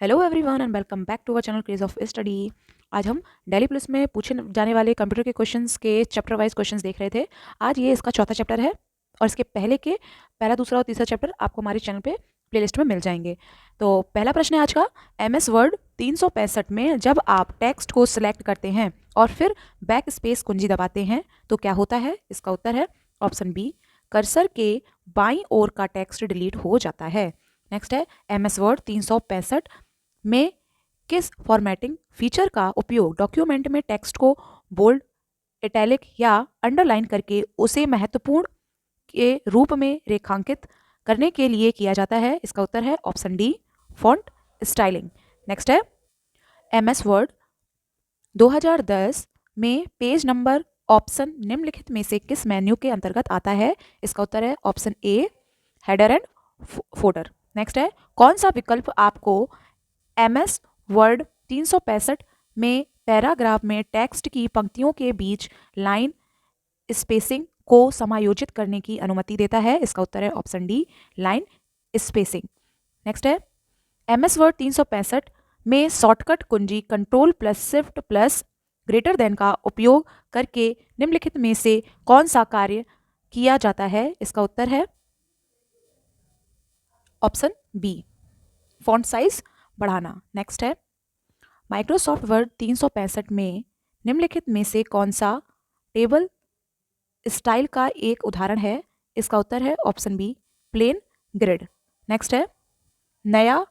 Hello everyone and welcome back to our channel craze of study. आज हम daily plus में पूछे जाने वाले कंप्यूटर के क्वेश्चंस के चैप्टर वाइज क्वेश्चंस देख रहे थे। आज ये इसका चौथा चैप्टर है और इसके पहले के पहला, दूसरा और तीसरा चैप्टर आपको हमारे चैनल पे प्लेलिस्ट में मिल जाएंगे। तो पहला प्रश्न है आज का, एमएस वर्ड 365 में जब आप टेक्स्ट को सिलेक्ट करते हैं और फिर बैक स्पेस कुंजी दबाते हैं तो क्या होता है? इसका उत्तर है ऑप्शन बी, कर्सर के बाईं ओर का टेक्स्ट डिलीट हो जाता है। नेक्स्ट है, एमएस वर्ड 365 में किस फॉर्मेटिंग फीचर का उपयोग डॉक्यूमेंट में टेक्स्ट को बोल्ड, इटैलिक या अंडरलाइन करके उसे महत्वपूर्ण के रूप में रेखांकित करने के लिए किया जाता है? इसका उत्तर है option D, font styling. Next है, एमएस वर्ड 2010 में पेज नंबर ऑप्शन निम्नलिखित में से किस मेन्यू के अंतर्गत आता है? इसका उत्तर है option A, header and folder. Next है, कौन सा विकल्प आपको एमएस वर्ड 365 में पैराग्राफ में टेक्स्ट की पंक्तियों के बीच लाइन स्पेसिंग को समायोजित करने की अनुमति देता है? इसका उत्तर है option D, line spacing. Next है, एमएस वर्ड 365 में शॉर्टकट कुंजी control plus shift plus greater than का उपयोग करके निम्नलिखित में से कौन सा कार्य किया जाता है? इसका उत्तर है ऑप्शन बी, फॉन्ट साइज बढ़ाना। नेक्स्ट है, माइक्रोसॉफ्ट वर्ड 365 में निम्नलिखित में से कौन सा टेबल स्टाइल का एक उदाहरण है? इसका उत्तर है option B, plain grid. Next है, नया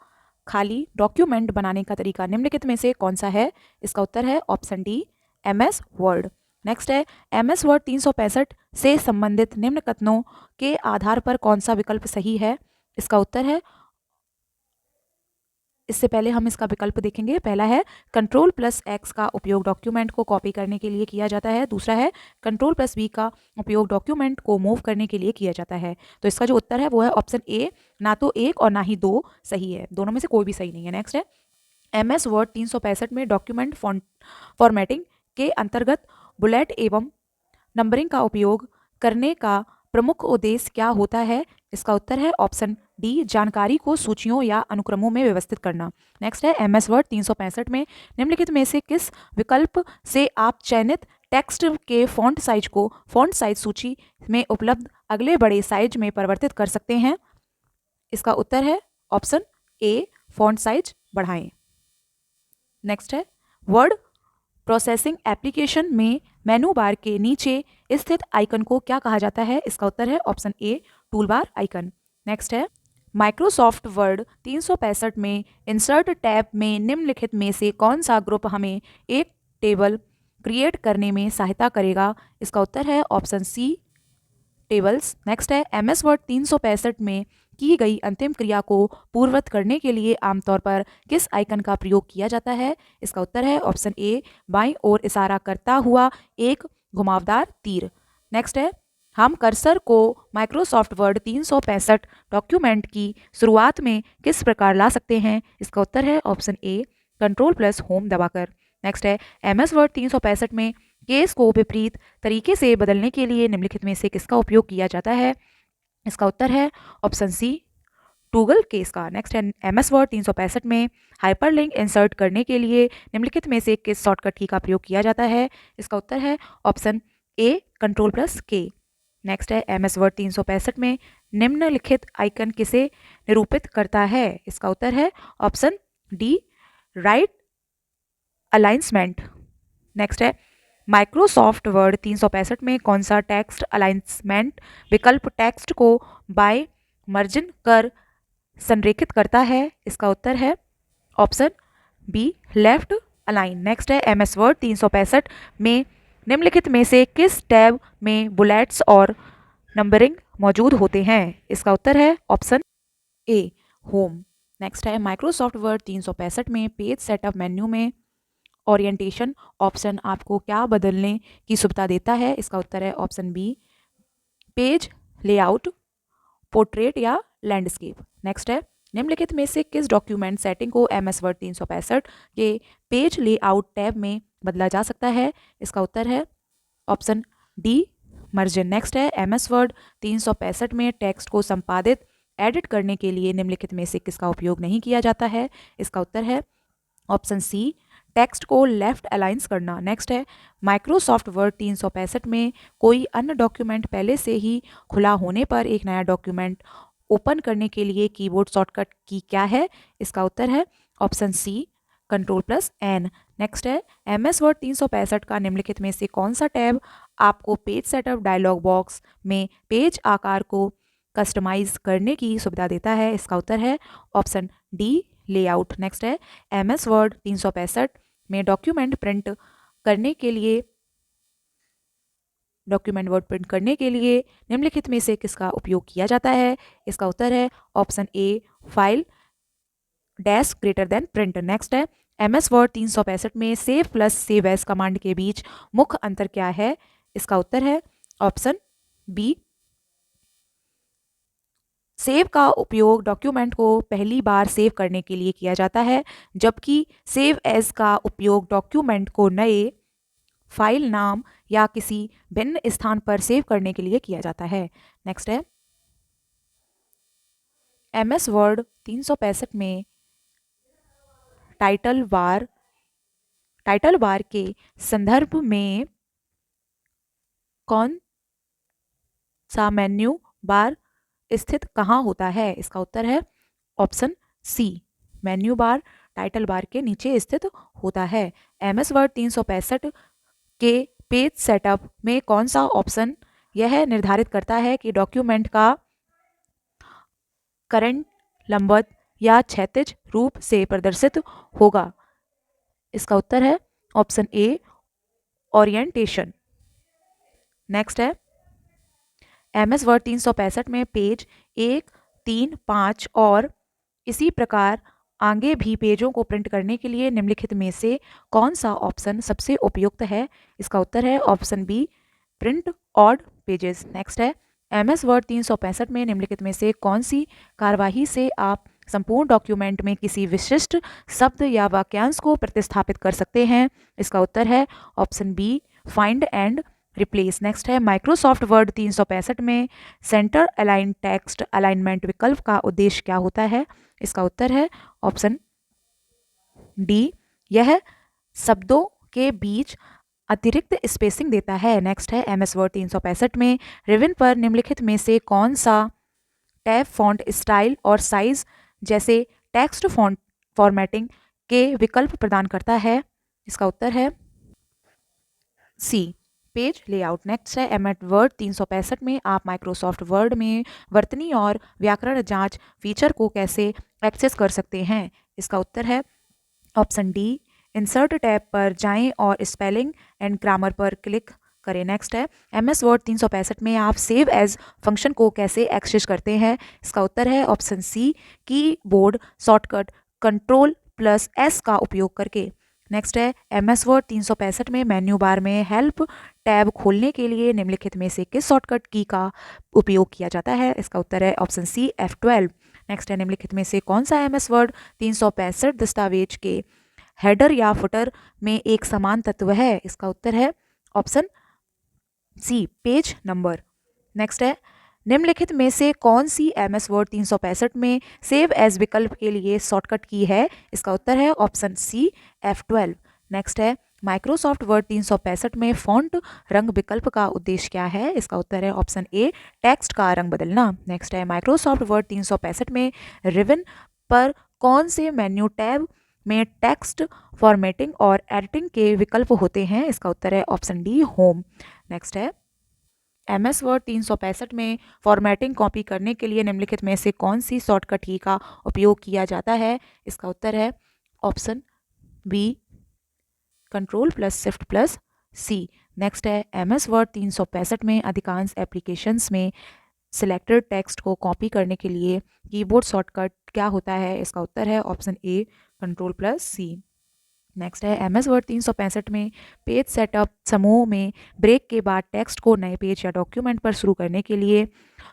खाली डॉक्यूमेंट बनाने का तरीका निम्नलिखित में से कौन सा है? इसका उत्तर है option D, MS word. Next है, एमएस वर्ड 365 से संबंधित निम्न कथनों के आधार पर कौन सा विकल्प सही है? इसका उत्तर है, इससे पहले हम इसका विकल्प देखेंगे। पहला है, कंट्रोल प्लस एक्स का उपयोग डॉक्यूमेंट को कॉपी करने के लिए किया जाता है। दूसरा है, कंट्रोल प्लस बी का उपयोग डॉक्यूमेंट को मूव करने के लिए किया जाता है। तो इसका जो उत्तर है वो है ऑप्शन ए, ना तो एक और ना ही दो सही है, दोनों में से कोई भी सही नहीं है। नेक्स्ट है, एमएस वर्ड 365 में डॉक्यूमेंट फॉर्मेटिंग के अंतर्गत बुलेट एवं नंबरिंग का उपयोग करने का प्रमुख उद्देश्य क्या होता है? इसका उत्तर है ऑप्शन डी, जानकारी को सूचियों या अनुक्रमों में व्यवस्थित करना। नेक्स्ट है, एमएस वर्ड 365 में निम्नलिखित में से किस विकल्प से आप चयनित टेक्स्ट के फॉन्ट साइज को फॉन्ट साइज सूची में उपलब्ध अगले बड़े साइज में परिवर्तित कर सकते हैं? इसका उत्तर है ऑप्शन ए, फॉन्ट साइज बढ़ाएं। नेक्स्ट है, वर्ड प्रोसेसिंग एप्लीकेशन में मेनू बार के नीचे स्थित आइकन को क्या कहा जाता है? इसका उत्तर है ऑप्शन ए, टूल बार आइकन। नेक्स्ट है, माइक्रोसॉफ्ट वर्ड 365 में इंसर्ट टैब में निम्नलिखित में से कौन सा ग्रुप हमें एक टेबल क्रिएट करने में सहायता करेगा? इसका उत्तर है ऑप्शन सी, टेबल्स। नेक्स्ट है, एमएस वर्ड 365 में की गई अंतिम क्रिया को पूर्ववत करने के लिए आमतौर पर किस आइकन का प्रयोग किया जाता है? इसका उत्तर है ऑप्शन ए, बाईं ओर इशारा करता हुआ एक घुमावदार तीर। नेक्स्ट है, हम कर्सर को माइक्रोसॉफ्ट वर्ड 365 डॉक्यूमेंट की शुरुआत में किस प्रकार ला सकते हैं? इसका उत्तर है option A, control plus home दबाकर। नेक्स्ट है, एमएस वर्ड 365 में केस को विपरीत तरीके से बदलने के लिए निम्नलिखित में से किसका उपयोग किया जाता है? इसका उत्तर है ऑप्शन सी, टूगल केस का। नेक्स्ट है, एमएस वर्ड 365 में हाइपरलिंक इंसर्ट करने के लिए निम्नलिखित में से किस शॉर्टकट की का प्रयोग किया जाता है? इसका उत्तर है ऑप्शन ए, कंट्रोल प्लस के। नेक्स्ट है, एमएस वर्ड 365 में निम्नलिखित आइकन किसे निरूपित करता है? इसका उत्तर है ऑप्शन डी, राइट अलाइंसमेंट। नेक्स्ट है, माइक्रोसॉफ्ट वर्ड 365 में कौन सा टेक्स्ट अलाइंसमेंट विकल्प टेक्स्ट को बाय मर्जिन कर संरेखित करता है? इसका उत्तर है option B, left align. Next है, एमएस वर्ड 365 में निम्नलिखित में से किस टैब में बुलेट्स और नंबरिंग मौजूद होते हैं? इसका उत्तर है ऑप्शन ए, होम। नेक्स्ट है, माइक्रोसॉफ्ट वर्ड 365 में पेज सेटअप मेन्यू में ओरिएंटेशन ऑप्शन आपको क्या बदलने की सुविधा देता है? इसका उत्तर है option B, page layout, portrait या लैंडस्केप। नेक्स्ट है, निम्नलिखित में से किस डॉक्यूमेंट सेटिंग को एमएस वर्ड 365 के पेज लेआउट टैब में बदला जा सकता है? इसका उत्तर है ऑप्शन डी, मर्जिन। नेक्स्ट है, एमएस वर्ड 365 में टेक्स्ट को संपादित एडिट करने के लिए निम्नलिखित में से किसका उपयोग नहीं किया जाता है? इसका उत्तर है ऑप्शन सी, टेक्स्ट को लेफ्ट अलाइंस करना। नेक्स्ट है, माइक्रोसॉफ्ट वर्ड 365 में कोई अन्य डॉक्यूमेंट पहले से ही खुला होने पर एक नया डॉक्यूमेंट ओपन करने के लिए कीबोर्ड शॉर्टकट की क्या है? इसका उत्तर है ऑप्शन सी, Ctrl+N। नेक्स्ट है, MS वर्ड 365 का निम्नलिखित में से कौन सा टैब आपको पेज सेटअप डायलॉग बॉक्स में पेज आकार को कस्टमाइज करने की सुविधा देता है? इसका उत्तर है ऑप्शन डी, लेआउट। नेक्स्ट है, MS वर्ड 365 में डॉक्यूमेंट प्रिंट करने के लिए निम्नलिखित में से किसका उपयोग किया जाता है? इसका उत्तर है option A, file dash greater than print. Next है, MS वर्ड 365 में save plus save as command के बीच मुख्य अंतर क्या है? इसका उत्तर है ऑप्शन बी, सेव का उपयोग डॉक्यूमेंट को पहली बार सेव करने के लिए किया जाता है, जबकि सेव एज का उपयोग डॉक्यूमेंट को नए फाइल नाम या किसी भिन्न स्थान पर सेव करने के लिए किया जाता है। नेक्स्ट है, MS वर्ड 365 में टाइटल बार के संदर्भ में कौन सा मेन्यू बार स्थित कहाँ होता है? इसका उत्तर है option C, menu bar title bar के नीचे स्थित होता है। MS वर्ड 365 के पेज सेटअप में कौन सा ऑप्शन यह निर्धारित करता है कि डॉक्यूमेंट का करंट लंबवत या क्षैतिज रूप से प्रदर्शित होगा? इसका उत्तर है ऑप्शन ए, ओरिएंटेशन। नेक्स्ट है, MS वर्ड 365 में पेज 1, 3, 5 और इसी प्रकार आगे भी पेजों को प्रिंट करने के लिए निम्नलिखित में से कौन सा ऑप्शन सबसे उपयुक्त है? इसका उत्तर है option B, print odd pages. Next है, MS वर्ड 365 में निम्नलिखित में से कौन सी कार्यवाही से आप संपूर्ण डॉक्यूमेंट में किसी विशिष्ट शब्द या वाक्यांश को प्रतिस्थापित कर सकते हैं? इसका उत्तर है option B, find and replace. Next है, माइक्रोसॉफ्ट वर्ड 365 में सेंटर अलाइन टेक्स्ट अलाइनमेंट विकल्प का उद्देश्य क्या होता है? इसका उत्तर है ऑप्शन डी, यह शब्दों के बीच अतिरिक्त स्पेसिंग देता है। नेक्स्ट है, MS वर्ड 365 में रिबन पर निम्नलिखित में से कौन सा टैब फॉन्ट स्टाइल और साइज जैसे टेक्स्ट फॉन्ट फॉर्मेटिंग के विकल्प प्रदान करता है? इसका उत्तर है सी, पेज लेआउट। नेक्स्ट है, MS वर्ड 365 में आप माइक्रोसॉफ्ट वर्ड में वर्तनी और व्याकरण जांच फीचर को कैसे एक्सेस कर सकते हैं? इसका उत्तर है ऑप्शन डी, इंसर्ट टैब पर जाएं और स्पेलिंग एंड ग्रामर पर क्लिक करें। नेक्स्ट है, MS वर्ड 365 में आप सेव एज फंक्शन को कैसे एक्सेस करते हैं? इसका उत्तर है ऑप्शन सी, कीबोर्ड शॉर्टकट Ctrl+S का उपयोग करके। नेक्स्ट है, MS वर्ड 365 में मेन्यू बार में हेल्प टैब खोलने के लिए निम्नलिखित में से किस शॉर्टकट की का उपयोग किया जाता है? इसका उत्तर है ऑप्शन सी, F12। नेक्स्ट है, निम्नलिखित में से कौन सा MS वर्ड 365 दस्तावेज के हेडर या फुटर में एक समान तत्व है? इसका उत्तर है option C, page number. Next है, निम्नलिखित में से कौन सी MS वर्ड 365 में सेव एज विकल्प के लिए शॉर्टकट की है? इसका उत्तर है ऑप्शन सी, F12। नेक्स्ट है, माइक्रोसॉफ्ट वर्ड 365 में फॉन्ट रंग विकल्प का उद्देश्य क्या है? इसका उत्तर है ऑप्शन ए, टेक्स्ट का रंग बदलना। नेक्स्ट है, माइक्रोसॉफ्ट वर्ड 365 में रिबन पर कौन से मेन्यू टैब में टेक्स्ट फॉर्मेटिंग और एडिटिंग के विकल्प होते हैं? इसका उत्तर है ऑप्शन डी, होम। नेक्स्ट है, MS वर्ड 365 में फॉर्मेटिंग कॉपी करने के लिए निम्नलिखित में से कौन सी शॉर्टकट की का उपयोग किया जाता है? इसका उत्तर है ऑप्शन बी, Ctrl+Shift+C। नेक्स्ट है, MS वर्ड 365 में अधिकांश एप्लीकेशंस में सिलेक्टेड टेक्स्ट को कॉपी करने के लिए कीबोर्ड शॉर्टकट क्या होता है? इसका उत्तर है ऑप्शन ए, Ctrl+C। नेक्स्ट है, MS वर्ड 365 में पेज सेटअप समूह में ब्रेक के बाद टेक्स्ट को नए पेज या डॉक्यूमेंट पर शुरू करने के लिए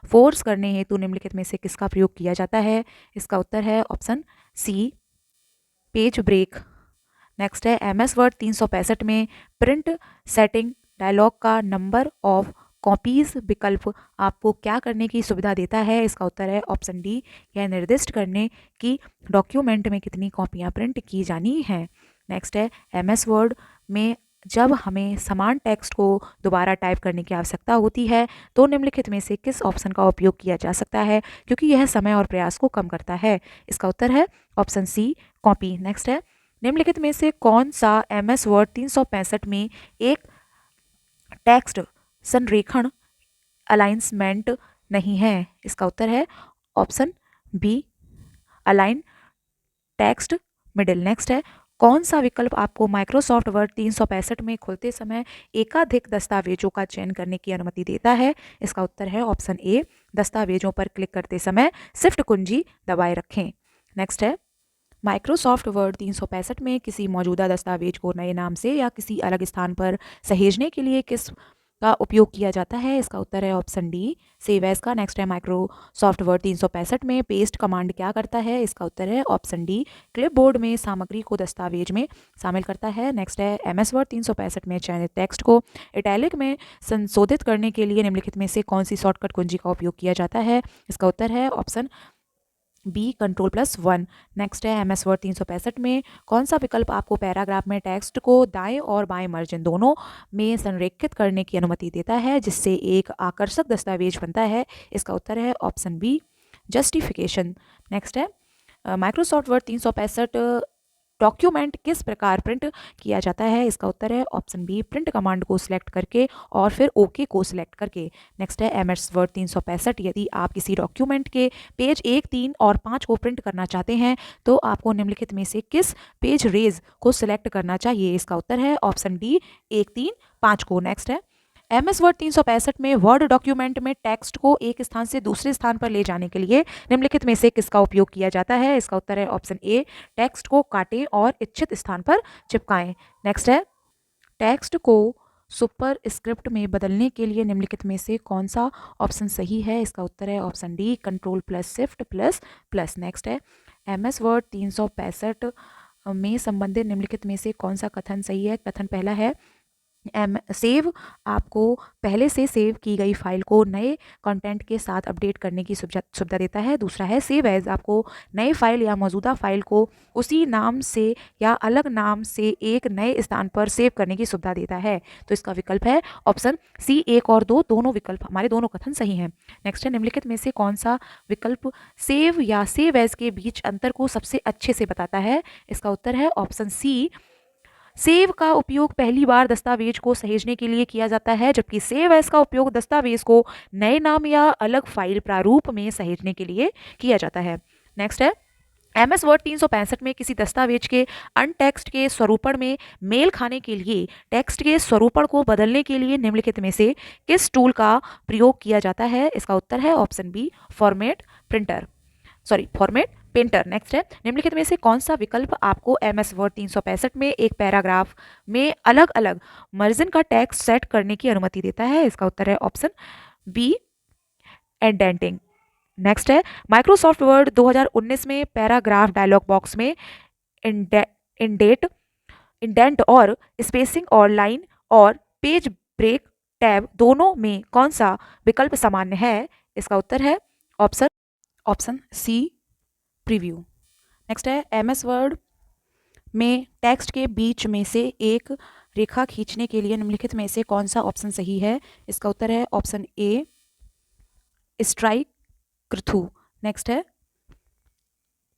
फोर्स करने हेतु निम्नलिखित में से किसका प्रयोग किया जाता है? इसका उत्तर है option C, page break. Next है, MS वर्ड 365 में प्रिंट सेटिंग डायलॉग का नंबर ऑफ कॉपीज़ विकल्प आपको क्या करने की सुविधा देता है? इसका उत्तर है ऑप्शन डी, यह निर्दिष्ट करने कि डॉक्यूमेंट में कितनी कॉपियाँ प्रिंट की जानी हैं। नेक्स्ट है MS वर्ड में जब हमें समान टेक्स्ट को दोबारा टाइप करने की आवश्यकता होती है तो निम्नलिखित में से किस ऑप्शन का उपयोग किया जा सकता है, क्योंकि यह समय और प्रयास को कम करता है? इसका उत्तर है ऑप्शन सी, कॉपी। नेक्स्ट है, निम्नलिखित में से कौन सा MS वर्ड 365 में एक टेक्स्ट संरेखण अलाइंसमेंट नहीं है? इसका उत्तर है option B, align text middle. Next है, कौन सा विकल्प आपको माइक्रोसॉफ्ट वर्ड 365 में खुलते समय एकाधिक दस्तावेजों का चयन करने की अनुमति देता है? इसका उत्तर है ऑप्शन ए, दस्तावेजों पर क्लिक करते समय शिफ्ट कुंजी दबाए रखें। नेक्स्ट है, माइक्रोसॉफ्ट वर्ड 365 में किसी मौजूदा दस्तावेज को नए नाम से या किसी अलग स्थान पर सहेजने के लिए किस का उपयोग किया जाता है? इसका उत्तर है ऑप्शन डी, सेव एज का। नेक्स्ट है, माइक्रोसॉफ्ट वर्ड 365 में पेस्ट कमांड क्या करता है? इसका उत्तर है ऑप्शन डी, क्लिपबोर्ड में सामग्री को दस्तावेज में शामिल करता है। नेक्स्ट है, MS वर्ड 365 में चयनित टेक्स्ट को इटैलिक में संशोधित करने के लिए निम्नलिखित में से कौन सी शॉर्टकट कुंजी का उपयोग किया जाता है? इसका उत्तर है ऑप्शन बी, Ctrl+1। नेक्स्ट है, MS वर्ड 365 में कौन सा विकल्प आपको पैराग्राफ में टेक्स्ट को दाएं और बाएं मार्जिन दोनों में संरेखित करने की अनुमति देता है जिससे एक आकर्षक दस्तावेज बनता है? इसका उत्तर है ऑप्शन बी, जस्टिफिकेशन। नेक्स्ट है, माइक्रोसॉफ्ट वर्ड 365 डॉक्यूमेंट किस प्रकार प्रिंट किया जाता है? इसका उत्तर है ऑप्शन बी, प्रिंट कमांड को सिलेक्ट करके और फिर ओके को सिलेक्ट करके। नेक्स्ट है, MS वर्ड 365 यदि आप किसी डॉक्यूमेंट के पेज 1, 3 और 5 को प्रिंट करना चाहते हैं तो आपको निम्नलिखित में से किस पेज रेज को सिलेक्ट करना चाहिए? इसका उत्तर है ऑप्शन डी, 1, 3, 5 को। नेक्स्ट है, MS वर्ड 365 में वर्ड डॉक्यूमेंट में टेक्स्ट को एक स्थान से दूसरे स्थान पर ले जाने के लिए निम्नलिखित में से किसका उपयोग किया जाता है? इसका उत्तर है ऑप्शन ए, टेक्स्ट को काटें और इच्छित स्थान पर चिपकाएं। नेक्स्ट है, टेक्स्ट को सुपर स्क्रिप्ट में बदलने के लिए निम्नलिखित में से कौन सा ऑप्शन सही है? इसका उत्तर है ऑप्शन डी, Ctrl+Shift++। नेक्स्ट है, MS वर्ड 365 में संबंधित निम्नलिखित में से कौन सा कथन सही है? कथन पहला है, सेव आपको पहले से सेव की गई फाइल को नए कंटेंट के साथ अपडेट करने की सुविधा देता है। दूसरा है, सेव एज आपको नए फाइल या मौजूदा फाइल को उसी नाम से या अलग नाम से एक नए स्थान पर सेव करने की सुविधा देता है। तो इसका विकल्प है ऑप्शन सी, 1 और 2 दोनों विकल्प हमारे दोनों कथन सही हैं। नेक्स्ट है, निम्नलिखित में से कौन सा विकल्प सेव या सेव एज के बीच अंतर को सबसे अच्छे से बताता है? इसका उत्तर है ऑप्शन सी, सेव का उपयोग पहली बार दस्तावेज को सहेजने के लिए किया जाता है जबकि सेव एज का उपयोग दस्तावेज को नए नाम या अलग फाइल प्रारूप में सहेजने के लिए किया जाता है। नेक्स्ट है, MS वर्ड 365 में किसी दस्तावेज के अनटेक्स्ट के स्वरूपण में मेल खाने के लिए टेक्स्ट के स्वरूपण को बदलने के लिए निम्नलिखित में से किस टूल का प्रयोग किया जाता है? इसका उत्तर है option B, format painter. Next है, निम्नलिखित में से कौन सा विकल्प आपको MS वर्ड 365 में एक पैराग्राफ में अलग अलग मार्जिन का टेक्स्ट सेट करने की अनुमति देता है? इसका उत्तर है ऑप्शन बी, इंडेंटिंग। नेक्स्ट है, माइक्रोसॉफ्ट वर्ड 2019 में पैराग्राफ डायलॉग बॉक्स में इंडेंट और स्पेसिंग और लाइन और पेज ब्रेक टैब दोनों में कौन सा विकल्प सामान्य है? इसका उत्तर है ऑप्शन सी, प्रीव्यू। नेक्स्ट है, MS वर्ड में टेक्स्ट के बीच में से एक रेखा खींचने के लिए निम्नलिखित में से कौन सा ऑप्शन सही है? इसका उत्तर है ऑप्शन ए, स्ट्राइक थ्रू। नेक्स्ट है,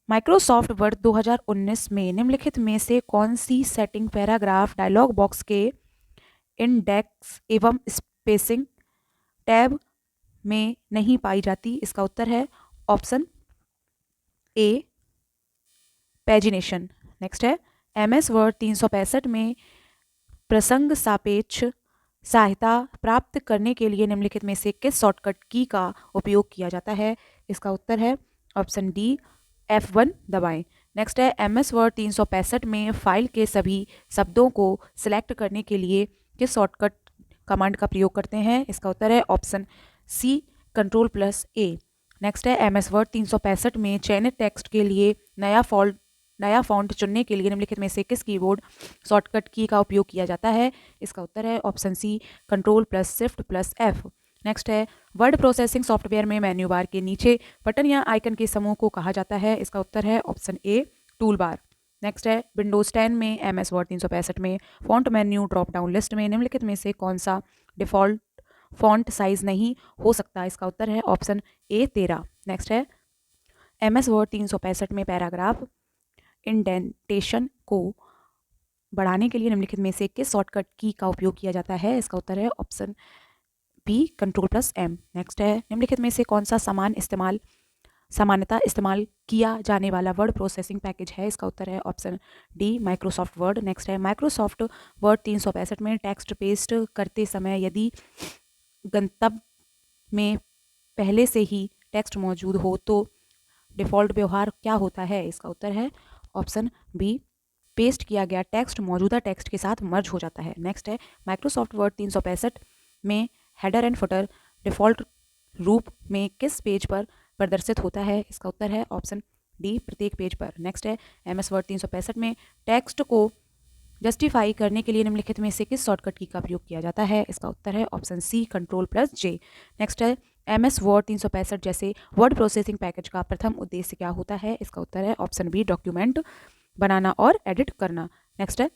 माइक्रोसॉफ्ट वर्ड 2019 में निम्नलिखित में से कौन सी सेटिंग पैराग्राफ डायलॉग बॉक्स के इंडेक्स एवं स्पेसिंग टैब में नहीं पाई जाती? इसका उत्तर है ऑप्शन ए, पैजिनेशन। नेक्स्ट है, MS वर्ड 365 में प्रसंग सापेक्ष सहायता प्राप्त करने के लिए निम्नलिखित में से किस शॉर्टकट की का उपयोग किया जाता है? इसका उत्तर है ऑप्शन डी, F1 दबाएं। नेक्स्ट है, MS वर्ड 365 में फाइल के सभी शब्दों को सिलेक्ट करने के लिए किस शॉर्टकट कमांड का प्रयोग करते हैं? इसका उत्तर है ऑप्शन सी, Ctrl+A। नेक्स्ट है, MS वर्ड 365 में चयनित टेक्स्ट के लिए नया नया फॉन्ट चुनने के लिए निम्नलिखित में से किस कीबोर्ड शॉर्टकट की का उपयोग किया जाता है? इसका उत्तर है option C control plus shift plus F. Next है वर्ड प्रोसेसिंग सॉफ्टवेयर में मेन्यू बार के नीचे बटन या आइकन के समूह को कहा जाता है? इसका उत्तर है option a tool bar. Next है विंडोज 10 में MS वर्ड 365 में font menu drop down list में निम्नलिखित में से कौन सा डिफॉल्ट फॉन्ट साइज नहीं हो सकता? इसका उत्तर है ऑप्शन ए 13। नेक्स्ट है MS वर्ड 365 में पैराग्राफ इंडेंटेशन को बढ़ाने के लिए निम्नलिखित में से किस शॉर्टकट की का उपयोग किया जाता है? इसका उत्तर है option B control plus M. Next है निम्नलिखित में से कौन सा सामान्यतः इस्तेमाल किया जाने वाला वर्ड प्रोसेसिंग पैकेज है? इसका उत्तर है option D Microsoft word. Next है माइक्रोसॉफ्ट वर्ड 365 में टेक्स्ट पेस्ट करते समय यदि गंतव्य में पहले से ही टेक्स्ट मौजूद हो तो डिफ़ॉल्ट व्यवहार क्या होता है? इसका उत्तर है ऑप्शन बी पेस्ट किया गया टेक्स्ट मौजूदा टेक्स्ट के साथ मर्ज हो जाता है। नेक्स्ट है माइक्रोसॉफ्ट वर्ड 365 में हेडर एंड फुटर डिफ़ॉल्ट रूप में किस पेज पर प्रदर्शित होता है? इसका उत्तर है ऑप्शन डी प्रत्येक पेज पर। नेक्स्ट है MS वर्ड 365 में टेक्स्ट को जस्टिफाई करने के लिए निम्नलिखित में से किस शॉर्टकट की का प्रयोग किया जाता है? इसका उत्तर है ऑप्शन सी कंट्रोल प्लस जे। नेक्स्ट है MS वर्ड 365 जैसे वर्ड प्रोसेसिंग पैकेज का प्रथम उद्देश्य क्या होता है? इसका उत्तर है ऑप्शन बी डॉक्यूमेंट बनाना और एडिट करना। नेक्स्ट है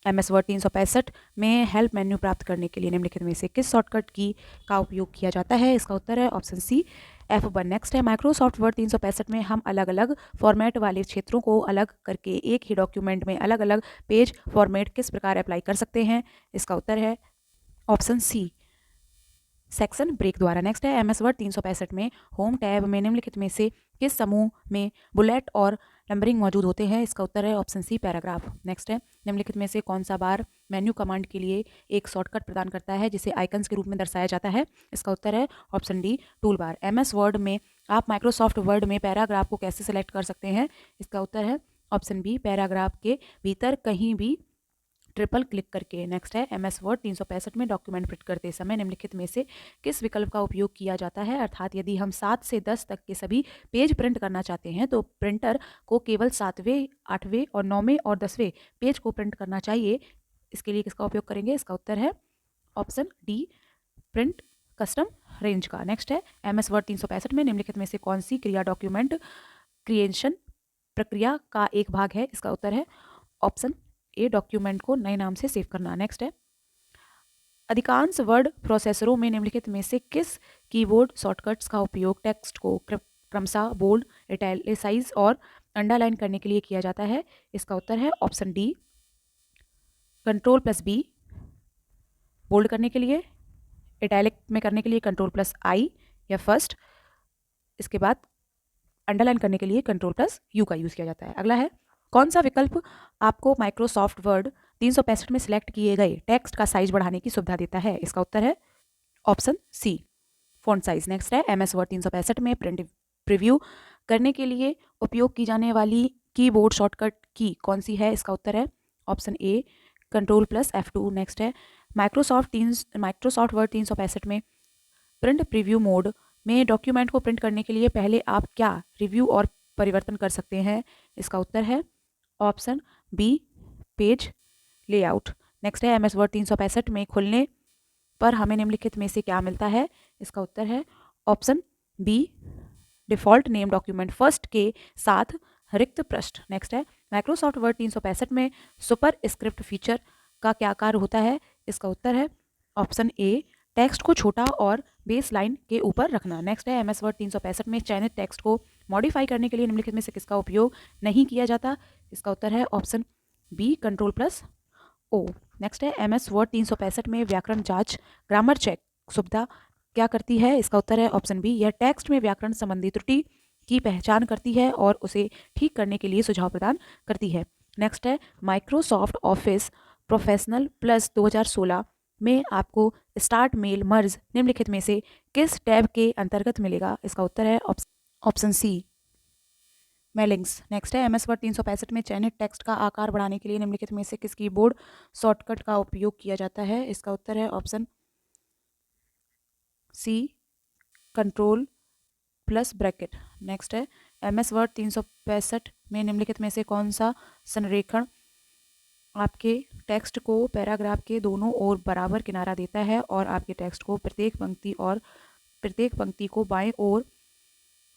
MS वर्ड 365 में हेल्प मेन्यू प्राप्त करने के लिए निम्नलिखित में से किस शॉर्टकट की का उपयोग किया जाता है? इसका उत्तर है ऑप्शन सी F1। नेक्स्ट है माइक्रोसॉफ्ट वर्ड 365 में हम अलग अलग फॉर्मेट वाले क्षेत्रों को अलग करके एक ही डॉक्यूमेंट में अलग अलग पेज फॉर्मेट किस प्रकार अप्लाई कर सकते हैं? इसका उत्तर है ऑप्शन सी सेक्शन ब्रेक द्वारा। नेक्स्ट है MS वर्ड 365 में होम टैब में निम्नलिखित में से किस समूह में बुलेट और नंबरिंग मौजूद होते हैं? इसका उत्तर है ऑप्शन सी पैराग्राफ। नेक्स्ट है निम्नलिखित में से कौन सा बार मेन्यू कमांड के लिए एक शॉर्टकट प्रदान करता है जिसे आइकन्स के रूप में दर्शाया जाता है? इसका उत्तर है option D tool bar. MS word में आप माइक्रोसॉफ्ट वर्ड में पैराग्राफ को कैसे सेलेक्ट कर सकते हैं? इसका उत्तर है ऑप्शन बी पैराग्राफ के भीतर कहीं भी ट्रिपल क्लिक करके। नेक्स्ट है MS वर्ड 365 में डॉक्यूमेंट प्रिंट करते समय निम्नलिखित में से किस विकल्प का उपयोग किया जाता है? अर्थात यदि हम 7 से 10 तक के सभी पेज प्रिंट करना चाहते हैं तो प्रिंटर को केवल 7वें, 8वें और 9वें और 10वें पेज को प्रिंट करना चाहिए। इसके लिए किसका उपयोग करेंगे? इसका उत्तर है option D print custom range का। नेक्स्ट है MS वर्ड 365 में निम्नलिखित में से कौन सी क्रिया डॉक्यूमेंट क्रिएशन प्रक्रिया का एक भाग है? इसका उत्तर है ऑप्शन ए डॉक्यूमेंट को नए नाम से सेव करना। नेक्स्ट है अधिकांश वर्ड प्रोसेसरों में निम्नलिखित में से किस कीबोर्ड शॉर्टकट्स का उपयोग टेक्स्ट को क्रमशः बोल्ड, इटैलिसाइज और अंडरलाइन करने के लिए किया जाता है? इसका उत्तर है option D control plus B bold करने के लिए, इटैलिक में करने के लिए कंट्रोल प्लस आई या फर्स्ट, इसके बाद अंडरलाइन करने के लिए कंट्रोल प्लस यू का यूज़ किया जाता है। अगला है कौन सा विकल्प आपको माइक्रोसॉफ्ट वर्ड 365 में सिलेक्ट किए गए टेक्स्ट का साइज बढ़ाने की सुविधा देता है? इसका उत्तर है option C font size. Next है MS वर्ड 365 में प्रिंट प्रीव्यू करने के लिए उपयोग की जाने वाली कीबोर्ड शॉर्टकट की कौन सी है? इसका उत्तर है option A control plus F2। Next है माइक्रोसॉफ्ट वर्ड 365 में प्रिंट प्रीव्यू मोड में डॉक्यूमेंट को प्रिंट करने के लिए पहले आप क्या रिव्यू और परिवर्तन कर सकते हैं? इसका उत्तर है option B page layout. Next है MS वर्ड 365 में खुलने पर हमें निम्नलिखित में से क्या मिलता है? इसका उत्तर है option B default name document first के साथ रिक्त पृष्ठ। नेक्स्ट है माइक्रोसॉफ्ट वर्ड 365 में सुपर स्क्रिप्ट फीचर का क्या कार्य होता है? इसका उत्तर है ऑप्शन ए टेक्स्ट को छोटा और बेस लाइन के ऊपर रखना। नेक्स्ट है MS वर्ड 365 में चयनित टेक्स्ट को मॉडिफाई करने के लिए निम्नलिखित में से किसका उपयोग नहीं किया जाता? इसका उत्तर है option B control plus O. Next है MS वर्ड 365 में व्याकरण जांच ग्रामर चेक सुविधा क्या करती है? इसका उत्तर है ऑप्शन बी यह टेक्स्ट में व्याकरण संबंधी त्रुटि की पहचान करती है और उसे ठीक करने के लिए सुझाव प्रदान करती है। नेक्स्ट है माइक्रोसॉफ्ट ऑफिस प्रोफेशनल प्लस 2016 में आपको स्टार्ट मेल मर्ज निम्नलिखित में से किस टैब के अंतर्गत मिलेगा? इसका उत्तर है ऑप्शन सी मेलिंग्स। नेक्स्ट है MS वर्ड 365 में चयनित टेक्स्ट का आकार बढ़ाने के लिए निम्नलिखित में से किस कीबोर्ड शॉर्टकट का उपयोग किया जाता है? इसका उत्तर है option C control plus bracket. Next है MS वर्ड 365 में निम्नलिखित में से कौन सा संरेखण आपके टेक्स्ट को पैराग्राफ के दोनों ओर बराबर किनारा देता है और आपके टेक्स्ट को प्रत्येक पंक्ति को बाएं ओर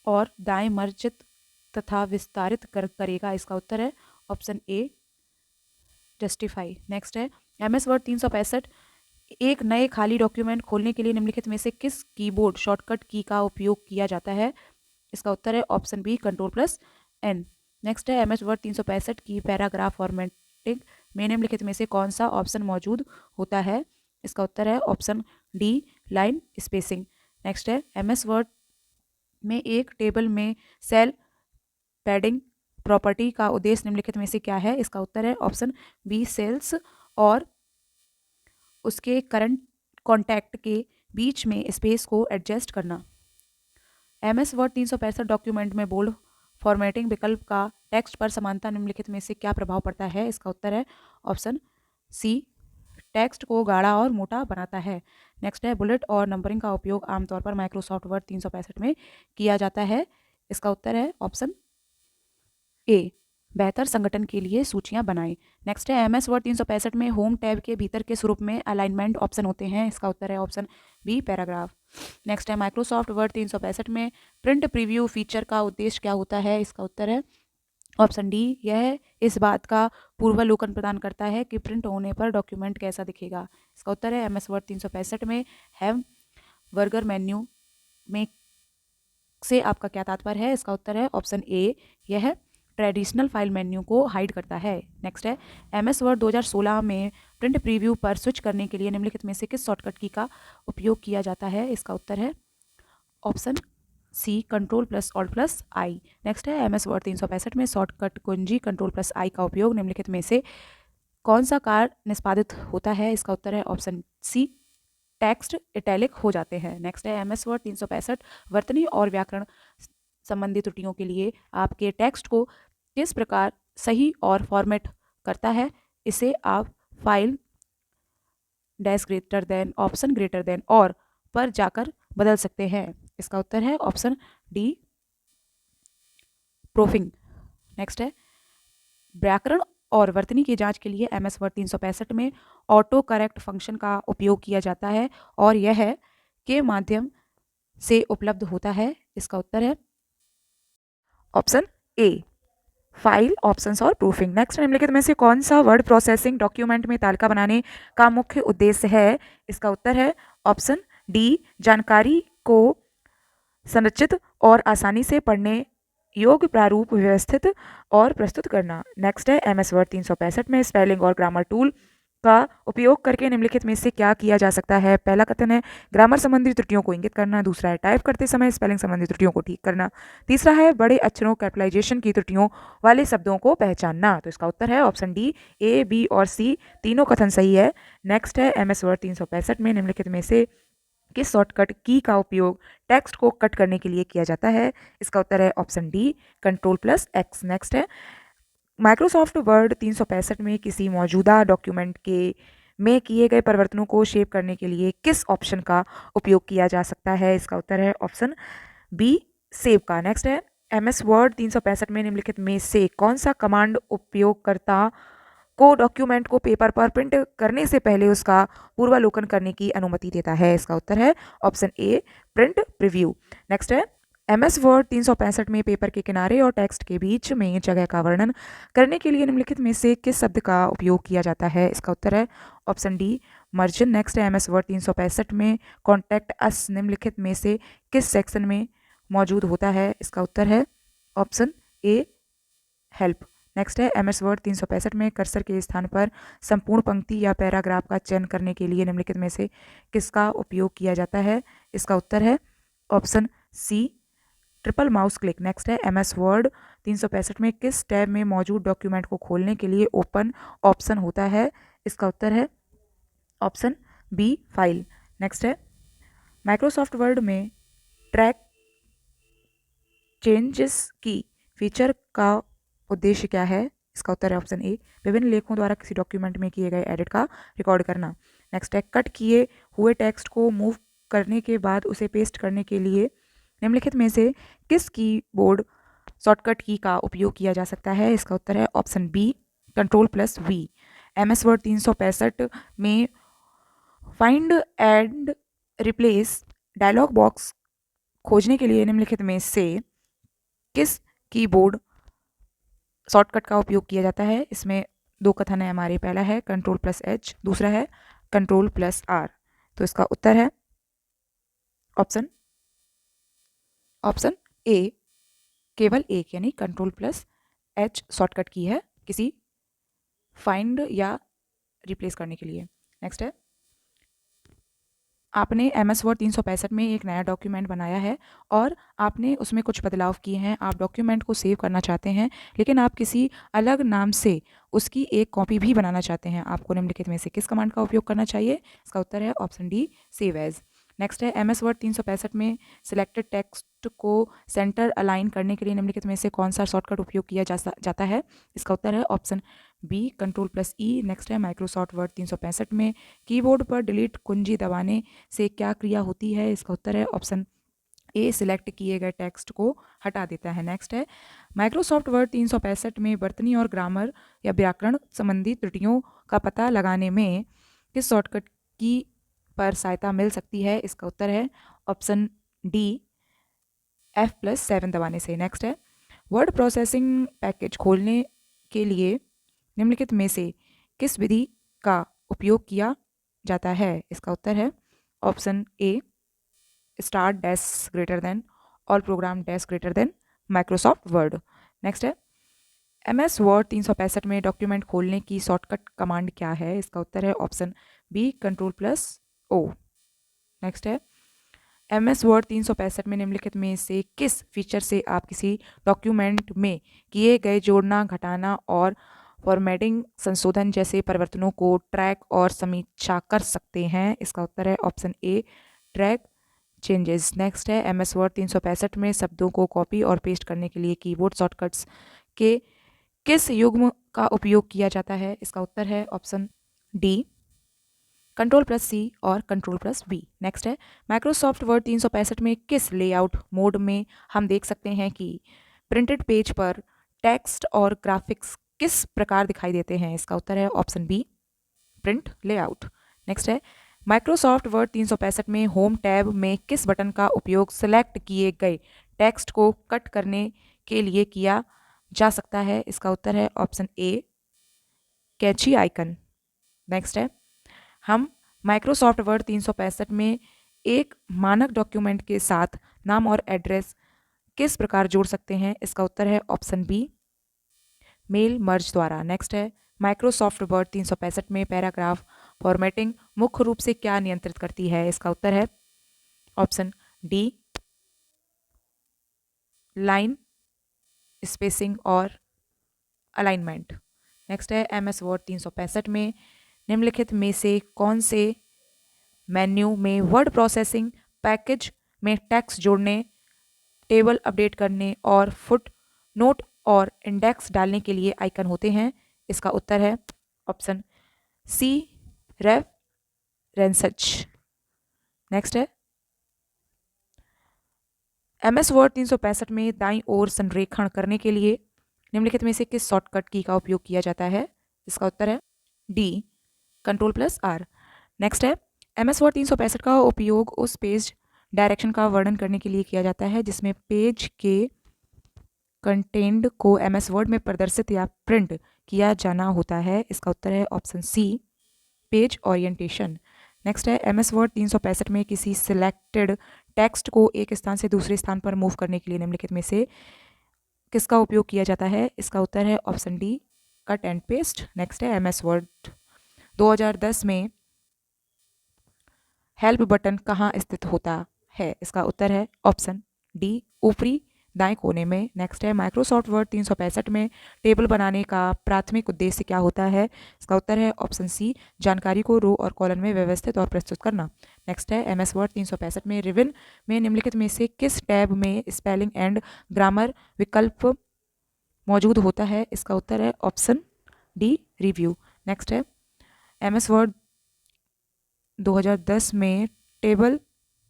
और दाएं मर्जित तथा विस्तारित करेगा? इसका उत्तर है ऑप्शन ए, जस्टिफाई। नेक्स्ट है MS वर्ड 365 एक नए खाली डॉक्यूमेंट खोलने के लिए निम्नलिखित में से किस कीबोर्ड शॉर्टकट की का उपयोग किया जाता है? इसका उत्तर है ऑप्शन बी, Ctrl+N। नेक्स्ट है MS वर्ड 365 की पैराग्राफ फॉर्मेटिंग में निम्नलिखित में से कौन सा ऑप्शन मौजूद होता है? इसका उत्तर है option D, line spacing. Next है MS वर्ड में एक टेबल में सेल पैडिंग प्रॉपर्टी का उद्देश्य निम्नलिखित में से क्या है? इसका उत्तर है ऑप्शन बी, सेल्स और उसके करंट कॉन्टैक्ट के बीच में स्पेस को एडजस्ट करना। MS वर्ड 365 डॉक्यूमेंट में बोल्ड फॉर्मेटिंग विकल्प का टेक्स्ट पर समानता निम्नलिखित में से क्या प्रभाव पड़ता है? इसका उत्तर है ऑप्शन सी, टेक्स्ट को गाढ़ा और मोटा बनाता है। नेक्स्ट है बुलेट और नंबरिंग का उपयोग आमतौर पर माइक्रोसॉफ्ट वर्ड 365 में किया जाता है। इसका उत्तर है ऑप्शन ए, बेहतर संगठन के लिए सूचियां बनाएं। नेक्स्ट है MS वर्ड 365 में होम टैब के भीतर के स्वरूप में अलाइनमेंट ऑप्शन होते हैं। इसका उत्तर है ऑप्शन बी, पैराग्राफ। नेक्स्ट है माइक्रोसॉफ्ट वर्ड 365 में प्रिंट प्रीव्यू फीचर का उद्देश्य क्या होता है? इसका उत्तर है ऑप्शन डी, यह इस बात का पूर्वावलोकन प्रदान करता है कि प्रिंट होने पर डॉक्यूमेंट कैसा दिखेगा। इसका उत्तर है MS वर्ड 365 में हैव बर्गर मेन्यू में से आपका क्या तात्पर्य है? इसका उत्तर है ऑप्शन ए, यह ट्रेडिशनल फाइल मेन्यू को हाइड करता है। नेक्स्ट है MS वर्ड 2016 में प्रिंट प्रीव्यू पर स्विच करने के लिए निम्नलिखित में से किस शॉर्टकट की का उपयोग किया जाता है? इसका उत्तर है ऑप्शन सी, Ctrl+Alt+I। नेक्स्ट है MS वर्ड 365 में शॉर्टकट कुंजी Ctrl+I का उपयोग निम्नलिखित में से कौन सा कार्य निष्पादित होता है? इसका उत्तर है ऑप्शन सी, टेक्स्ट इटैलिक हो जाते हैं। नेक्स्ट है MS वर्ड 365 वर्तनी और व्याकरण संबंधी त्रुटियों के लिए आपके टेक्स्ट को किस प्रकार सही और फॉर्मेट करता है? इसे आप file dash greater then, option greater than और पर जाकर बदल सकते हैं। इसका उत्तर है ऑप्शन डी, प्रूफिंग। नेक्स्ट है व्याकरण और वर्तनी की जांच के लिए MS वर्ड 365 में ऑटो करेक्ट फंक्शन का उपयोग किया जाता है और यह के माध्यम से उपलब्ध होता है। इसका उत्तर है ऑप्शन ए, फाइल ऑप्शंस और प्रूफिंग। नेक्स्ट निम्नलिखित में से कौन सा वर्ड प्रोसेसिंग डॉक्यूमेंट में तालिका बनाने का मुख्य उद्देश्य है? इसका उत्तर है ऑप्शन डी, जानकारी को संरचित और आसानी से पढ़ने योग्य प्रारूप व्यवस्थित और प्रस्तुत करना। नेक्स्ट है MS वर्ड 365 में स्पेलिंग और ग्रामर टूल का उपयोग करके निम्नलिखित में से क्या किया जा सकता है? पहला कथन है ग्रामर संबंधी त्रुटियों को इंगित करना। दूसरा है टाइप करते समय स्पेलिंग संबंधी त्रुटियों को ठीक करना। तीसरा है बड़े अक्षरों कैपिटलाइजेशन की त्रुटियों वाले शब्दों को पहचानना। तो इसका उत्तर है ऑप्शन डी, ए, बी और सी तीनों कथन सही है। नेक्स्ट है MS वर्ड 365 में निम्नलिखित में से किस शॉर्टकट की का उपयोग टेक्स्ट को कट करने के लिए किया जाता है? इसका उत्तर है ऑप्शन डी, Ctrl+X। नेक्स्ट है माइक्रोसॉफ्ट वर्ड 365 में किसी मौजूदा डॉक्यूमेंट के में किए गए परिवर्तनों को शेप करने के लिए किस ऑप्शन का उपयोग किया जा सकता है? इसका उत्तर है ऑप्शन बी, सेव का। नेक्स्ट है MS वर्ड 365 में निम्नलिखित में से कौन सा कमांड उपयोगकर्ता को डॉक्यूमेंट को पेपर पर प्रिंट करने से पहले उसका पूर्वावलोकन करने की अनुमति देता है? इसका उत्तर है ऑप्शन ए, प्रिंट प्रीव्यू। नेक्स्ट है MS वर्ड 365 में पेपर के किनारे और टेक्स्ट के बीच में जगह का वर्णन करने के लिए निम्नलिखित में से किस शब्द का उपयोग किया जाता है? इसका उत्तर है ऑप्शन डी, मार्जिन। नेक्स्ट है MS वर्ड 365 में कॉन्टैक्ट अस निम्नलिखित में से किस सेक्शन में मौजूद होता है? इसका उत्तर है ऑप्शन ए, हेल्प। नेक्स्ट है MS वर्ड 365 में कर्सर के स्थान पर संपूर्ण पंक्ति या पैराग्राफ का चयन करने के लिए निम्नलिखित में से किसका उपयोग किया जाता है? इसका उत्तर है option C, triple mouse click. Next है MS वर्ड 365 में किस टैब में मौजूद डॉक्यूमेंट को खोलने के लिए ओपन ऑप्शन होता है? इसका उत्तर है ऑप्शन बी, फाइल। नेक्स्ट है माइक्रोसॉफ्ट वर्ड में ट्रैक चेंजेस की फीचर का उद्देश्य क्या है? इसका उत्तर है ऑप्शन ए, विभिन्न लेखों द्वारा किसी डॉक्यूमेंट में किए गए एडिट का रिकॉर्ड करना। नेक्स्ट है कट किए हुए टेक्स्ट को मूव करने के बाद उसे पेस्ट करने के लिए निम्नलिखित में से किस कीबोर्ड शॉर्टकट की का उपयोग किया जा सकता है? इसका उत्तर है option B Ctrl+V। MS Word 365 में find and replace dialog box खोजने के लिए निम्नलिखित में से किस कीबोर्ड शॉर्टकट का उपयोग किया जाता है? इसमें दो कथन है हमारे। पहला है Ctrl+H, दूसरा है Ctrl+R। तो इसका उत्तर है ऑप्शन ए, केवल एक, यानी Ctrl+H शॉर्टकट की है किसी फाइंड या रिप्लेस करने के लिए। नेक्स्ट है, आपने MS वर्ड 365 में एक नया डॉक्यूमेंट बनाया है और आपने उसमें कुछ बदलाव किए हैं। आप डॉक्यूमेंट को सेव करना चाहते हैं, लेकिन आप किसी अलग नाम से उसकी एक कॉपी भी बनाना चाहते हैं। आपको निम्नलिखित में से किस कमांड का उपयोग करना चाहिए? इसका उत्तर है option D, save as. Next है, MS वर्ड 365 में सिलेक्टेड टेक्स्ट को सेंटर अलाइन करने के लिए निम्नलिखित में से कौन सा शॉर्टकट उपयोग किया जाता है? इसका उत्तर है ऑप्शन बी, Ctrl+E। नेक्स्ट है, माइक्रोसॉफ्ट वर्ड 365 में कीबोर्ड पर डिलीट कुंजी दबाने से क्या क्रिया होती है? इसका उत्तर है ऑप्शन ए, सिलेक्ट किए गए टेक्स्ट को हटा देता है। नेक्स्ट है, माइक्रोसॉफ्ट वर्ड 365 में वर्तनी और ग्रामर या व्याकरण संबंधी त्रुटियों का पता लगाने में किस शॉर्टकट की पर सहायता मिल सकती है? इसका उत्तर है ऑप्शन डी, F+7 दबाने से। नेक्स्ट है, वर्ड प्रोसेसिंग पैकेज खोलने के लिए निम्नलिखित में से किस विधि का उपयोग किया जाता है? इसका उत्तर है ऑप्शन ए, start dash greater then all programme dash greater then Microsoft word. Next है, MS वर्ड 365 में डॉक्यूमेंट खोलने की शॉर्टकट कमांड क्या है? इसका उत्तर है ऑप्शन बी, Ctrl+O। नेक्स्ट है, MS वर्ड 365 में निम्नलिखित में से किस फीचर से आप किसी डॉक्यूमेंट में किए गए जोड़ना, घटाना और फॉर्मेटिंग संशोधन जैसे परिवर्तनों को ट्रैक और समीक्षा कर सकते हैं? इसका उत्तर है ऑप्शन ए, ट्रैक चेंजेस। नेक्स्ट है, MS वर्ड 365 में शब्दों को कॉपी और पेस्ट करने के लिए कीबोर्ड शॉर्टकट्स के किस युग्म का उपयोग किया जाता है? इसका उत्तर है ऑप्शन डी, Ctrl+C और Ctrl+V। नेक्स्ट है, माइक्रोसॉफ्ट वर्ड 365 में किस लेआउट मोड में हम देख सकते हैं कि प्रिंटेड पेज पर टेक्स्ट और ग्राफिक्स किस प्रकार दिखाई देते हैं? इसका उत्तर है option B, print layout. Next है, माइक्रोसॉफ्ट वर्ड 365 में होम टैब में किस बटन का उपयोग सेलेक्ट किए गए टेक्स्ट को कट करने के लिए किया जा सकता है? इसका उत्तर है ऑप्शन ए, कैची आइकन। नेक्स्ट है, हम माइक्रोसॉफ्ट वर्ड 365 में एक मानक डॉक्यूमेंट के साथ नाम और एड्रेस किस प्रकार जोड़ सकते हैं? इसका उत्तर है ऑप्शन बी, मेल मर्ज द्वारा। नेक्स्ट है, माइक्रोसॉफ्ट वर्ड 365 में पैराग्राफ फॉर्मेटिंग मुख्य रूप से क्या नियंत्रित करती है? इसका उत्तर है ऑप्शन डी, लाइन स्पेसिंग और अलाइनमेंट। नेक्स्ट है, MS वर्ड 365 में निम्नलिखित में से कौन से मेन्यू में वर्ड प्रोसेसिंग पैकेज में टेक्स्ट जोड़ने, टेबल अपडेट करने और फुट नोट और इंडेक्स डालने के लिए आइकन होते हैं? इसका उत्तर है ऑप्शन सी, रेफरेंसेस। नेक्स्ट है, MS वर्ड 365 में दाईं ओर संरेखण करने के लिए निम्नलिखित में से किस शॉर्टकट की का उपयोग किया जाता है? इसका उत्तर है डी, Ctrl+R। नेक्स्ट है, MS वर्ड 365 का उपयोग उस पेज डायरेक्शन का वर्णन करने के लिए किया जाता है जिसमें पेज के कंटेंट को MS वर्ड में प्रदर्शित या प्रिंट किया जाना होता है? इसका उत्तर है option C, page orientation. Next है, MS वर्ड 365 में किसी सिलेक्टेड टेक्स्ट को एक स्थान से दूसरे स्थान पर मूव करने के लिए निम्नलिखित में से किसका उपयोग किया जाता है? इसका उत्तर है option D, cut and paste. Next है, MS वर्ड 2010 में हेल्प बटन कहाँ स्थित होता है? इसका उत्तर है ऑप्शन डी, ऊपरी दाएं कोने में। नेक्स्ट है, माइक्रोसॉफ्ट वर्ड 365 में टेबल बनाने का प्राथमिक उद्देश्य क्या होता है? इसका उत्तर है ऑप्शन सी, जानकारी को रो और कॉलम में व्यवस्थित और प्रस्तुत करना। नेक्स्ट है, MS वर्ड 365 में रिविन में निम्नलिखित में से किस टैब में स्पेलिंग एंड ग्रामर विकल्प मौजूद होता है? इसका उत्तर है ऑप्शन डी, रिव्यू। नेक्स्ट है, MS वर्ड 2010 में टेबल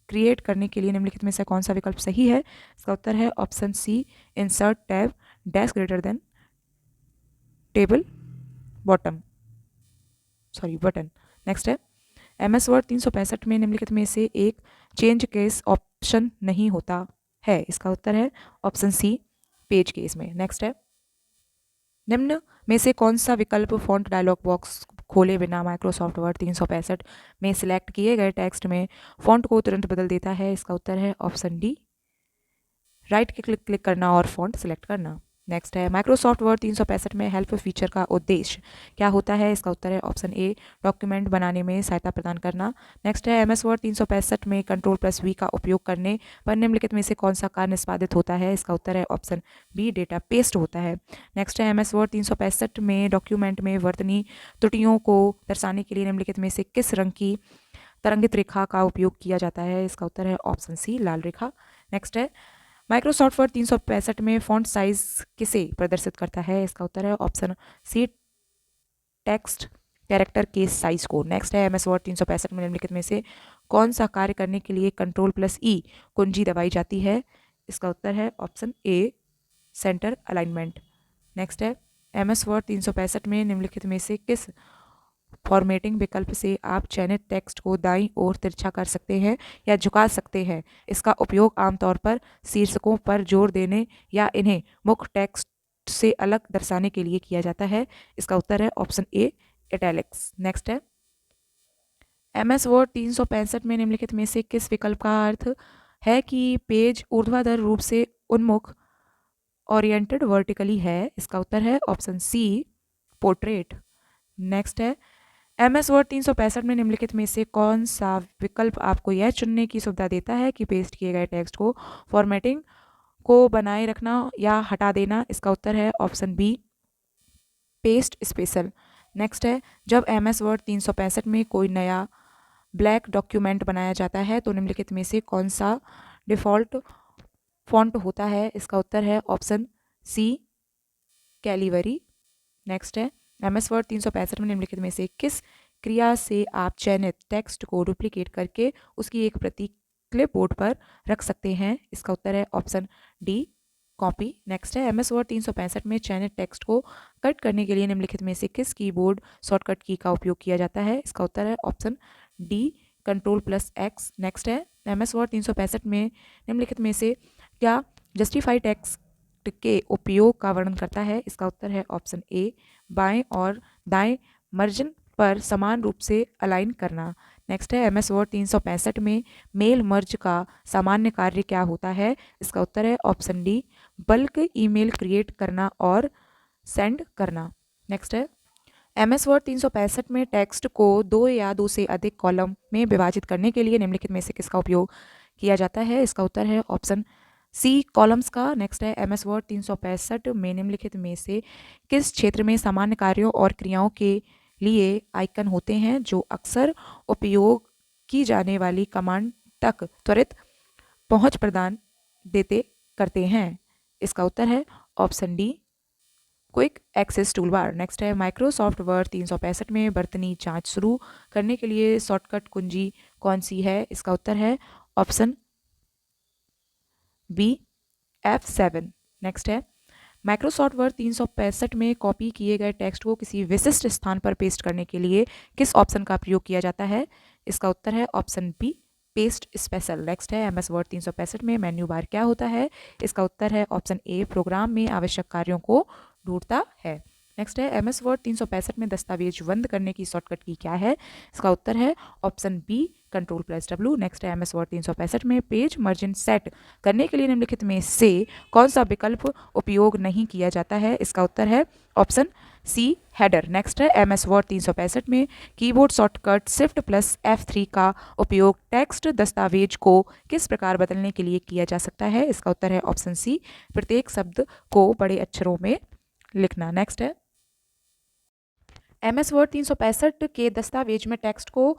क्रिएट करने के लिए निम्नलिखित में से कौन सा विकल्प सही है? इसका उत्तर है option C, insert tab dash greater than table bottom button. Next है, MS वर्ड 365 में निम्नलिखित में से एक चेंज केस ऑप्शन नहीं होता है। इसका उत्तर है ऑप्शन सी, पेज केस में। नेक्स्ट है, निम्न में से कौन सा विकल्प फॉन्ट डायलॉग बॉक्स खोले बिना माइक्रोसॉफ्ट वर्ड 365 में सिलेक्ट किए गए टेक्स्ट में फॉन्ट को तुरंत बदल देता है? इसका उत्तर है ऑप्शन डी, राइट क्लिक करना और फॉन्ट सिलेक्ट करना। नेक्स्ट है, माइक्रोसॉफ्ट वर्ड 365 में हेल्प फीचर का उद्देश्य क्या होता है? इसका उत्तर है ऑप्शन ए, डॉक्यूमेंट बनाने में सहायता प्रदान करना। नेक्स्ट है, MS वर्ड 365 में Ctrl+V का उपयोग करने पर निम्नलिखित में से कौन सा कार्य निष्पादित होता है? इसका उत्तर है ऑप्शन बी, डेटा पेस्ट होता है। नेक्स्ट है, MS वर्ड 365 में डॉक्यूमेंट में वर्तनी त्रुटियों को दर्शाने के लिए निम्नलिखित में से किस रंग की तरंगित रेखा का उपयोग किया जाता है? इसका उत्तर है ऑप्शन सी, लाल रेखा। नेक्स्ट है, माइक्रोसॉफ्ट वर्ड 365 में फॉन्ट साइज किसे प्रदर्शित करता है? इसका उत्तर है ऑप्शन सी, टेक्स्ट कैरेक्टर के साइज को। नेक्स्ट है, MS वर्ड 365 में निम्नलिखित में से कौन सा कार्य करने के लिए Ctrl+E कुंजी दबाई जाती है? इसका उत्तर है ऑप्शन ए, सेंटर अलाइनमेंट। नेक्स्ट है, MS वर्ड 365 में निम्नलिखित में से किस फॉर्मेटिंग विकल्प से आप चयनित टेक्स्ट को दाईं ओर तिरछा कर सकते हैं या झुका सकते हैं? इसका उपयोग आमतौर पर शीर्षकों पर जोर देने या इन्हें मुख्य टेक्स्ट से अलग दर्शाने के लिए किया जाता है। इसका उत्तर है ऑप्शन ए, इटैलिक्स। नेक्स्ट है, MS वर्ड 365 में निम्नलिखित में से किस विकल्प का अर्थ है कि पेज ऊर्ध्वाधर रूप से उन्मुख ओरिएंटेड वर्टिकली है? इसका उत्तर है ऑप्शन सी, पोर्ट्रेट। नेक्स्ट है, MS वर्ड 365 में निम्नलिखित में से कौन सा विकल्प आपको यह चुनने की सुविधा देता है कि पेस्ट किए गए टेक्स्ट को फॉर्मेटिंग को बनाए रखना या हटा देना? इसका उत्तर है option B, paste special. Next है, जब MS वर्ड 365 में कोई नया ब्लैक डॉक्यूमेंट बनाया जाता है तो निम्नलिखित में से कौन सा डिफ़ॉल्ट फॉन्ट होता है? इसका उत्तर है ऑप्शन सी, कैलिबरी। नेक्स्ट है, MS वर्ड 365 में निम्नलिखित में से किस क्रिया से आप चयनित टेक्स्ट को डुप्लीकेट करके उसकी एक प्रति क्लिपबोर्ड पर रख सकते हैं? इसका उत्तर है ऑप्शन डी, कॉपी। नेक्स्ट है, MS वर्ड 365 में चयनित टेक्स्ट को कट करने के लिए निम्नलिखित में से किस कीबोर्ड शॉर्टकट की का उपयोग किया जाता है? इसका उत्तर है ऑप्शन डी, Ctrl+X। नेक्स्ट है, MS वर्ड 365 में निम्नलिखित में से क्या जस्टिफाई टेक्स्ट के उपयोग का वर्णन करता है? इसका उत्तर है ऑप्शन ए, बाएं और दाएं मार्जिन पर समान रूप से अलाइन करना। नेक्स्ट है, MS वर्ड 365 में मेल मर्ज का सामान्य कार्य क्या होता है? इसका उत्तर है option D, bulk email create करना और सेंड करना। नेक्स्ट है, MS वर्ड 365 में टेक्स्ट को दो या दो से अधिक कॉलम में विभाजित करने के लिए निम्नलिखित में से किसका उपयोग किया जाता है? इसका उत्तर है ऑप्शन सी, कॉलम्स का। नेक्स्ट है, MS वर्ड 365 में निम्नलिखित में से किस क्षेत्र में सामान्य कार्यों और क्रियाओं के लिए आइकन होते हैं जो अक्सर उपयोग की जाने वाली कमांड तक त्वरित पहुंच प्रदान करते हैं? इसका उत्तर है option D, quick access toolbar. Next है, माइक्रोसॉफ्ट वर्ड 365 में वर्तनी जांच शुरू करने के लिए शॉर्टकट कुंजी कौन सी है? इसका उत्तर है ऑप्शन बी, F7। नेक्स्ट है, माइक्रोसॉफ्ट वर्ड 365 में कॉपी किए गए टेक्स्ट को किसी विशिष्ट स्थान पर पेस्ट करने के लिए किस ऑप्शन का प्रयोग किया जाता है? इसका उत्तर है option B, paste special. Next है, MS वर्ड 365 में मेन्यू बार क्या होता है? इसका उत्तर है ऑप्शन ए, प्रोग्राम में आवश्यक कार्यों को ढूंढता है। नेक्स्ट है, MS वर्ड 365 में दस्तावेज बंद करने की शॉर्टकट की क्या है? इसका उत्तर है ऑप्शन बी, Ctrl+W। नेक्स्ट है, MS वर्ड 365 में पेज मार्जिन सेट करने के लिए निम्नलिखित में से कौन सा विकल्प उपयोग नहीं किया जाता है? इसका उत्तर है ऑप्शन सी, हेडर। नेक्स्ट है, MS वर्ड 365 में कीबोर्ड शॉर्टकट Shift+F3 का उपयोग टेक्स्ट दस्तावेज को किस प्रकार बदलने के लिए किया जा सकता है? इसका उत्तर है ऑप्शन सी, प्रत्येक शब्द को बड़े अक्षरों में लिखना। नेक्स्ट है, MS वर्ड 365 के दस्तावेज में टेक्स्ट को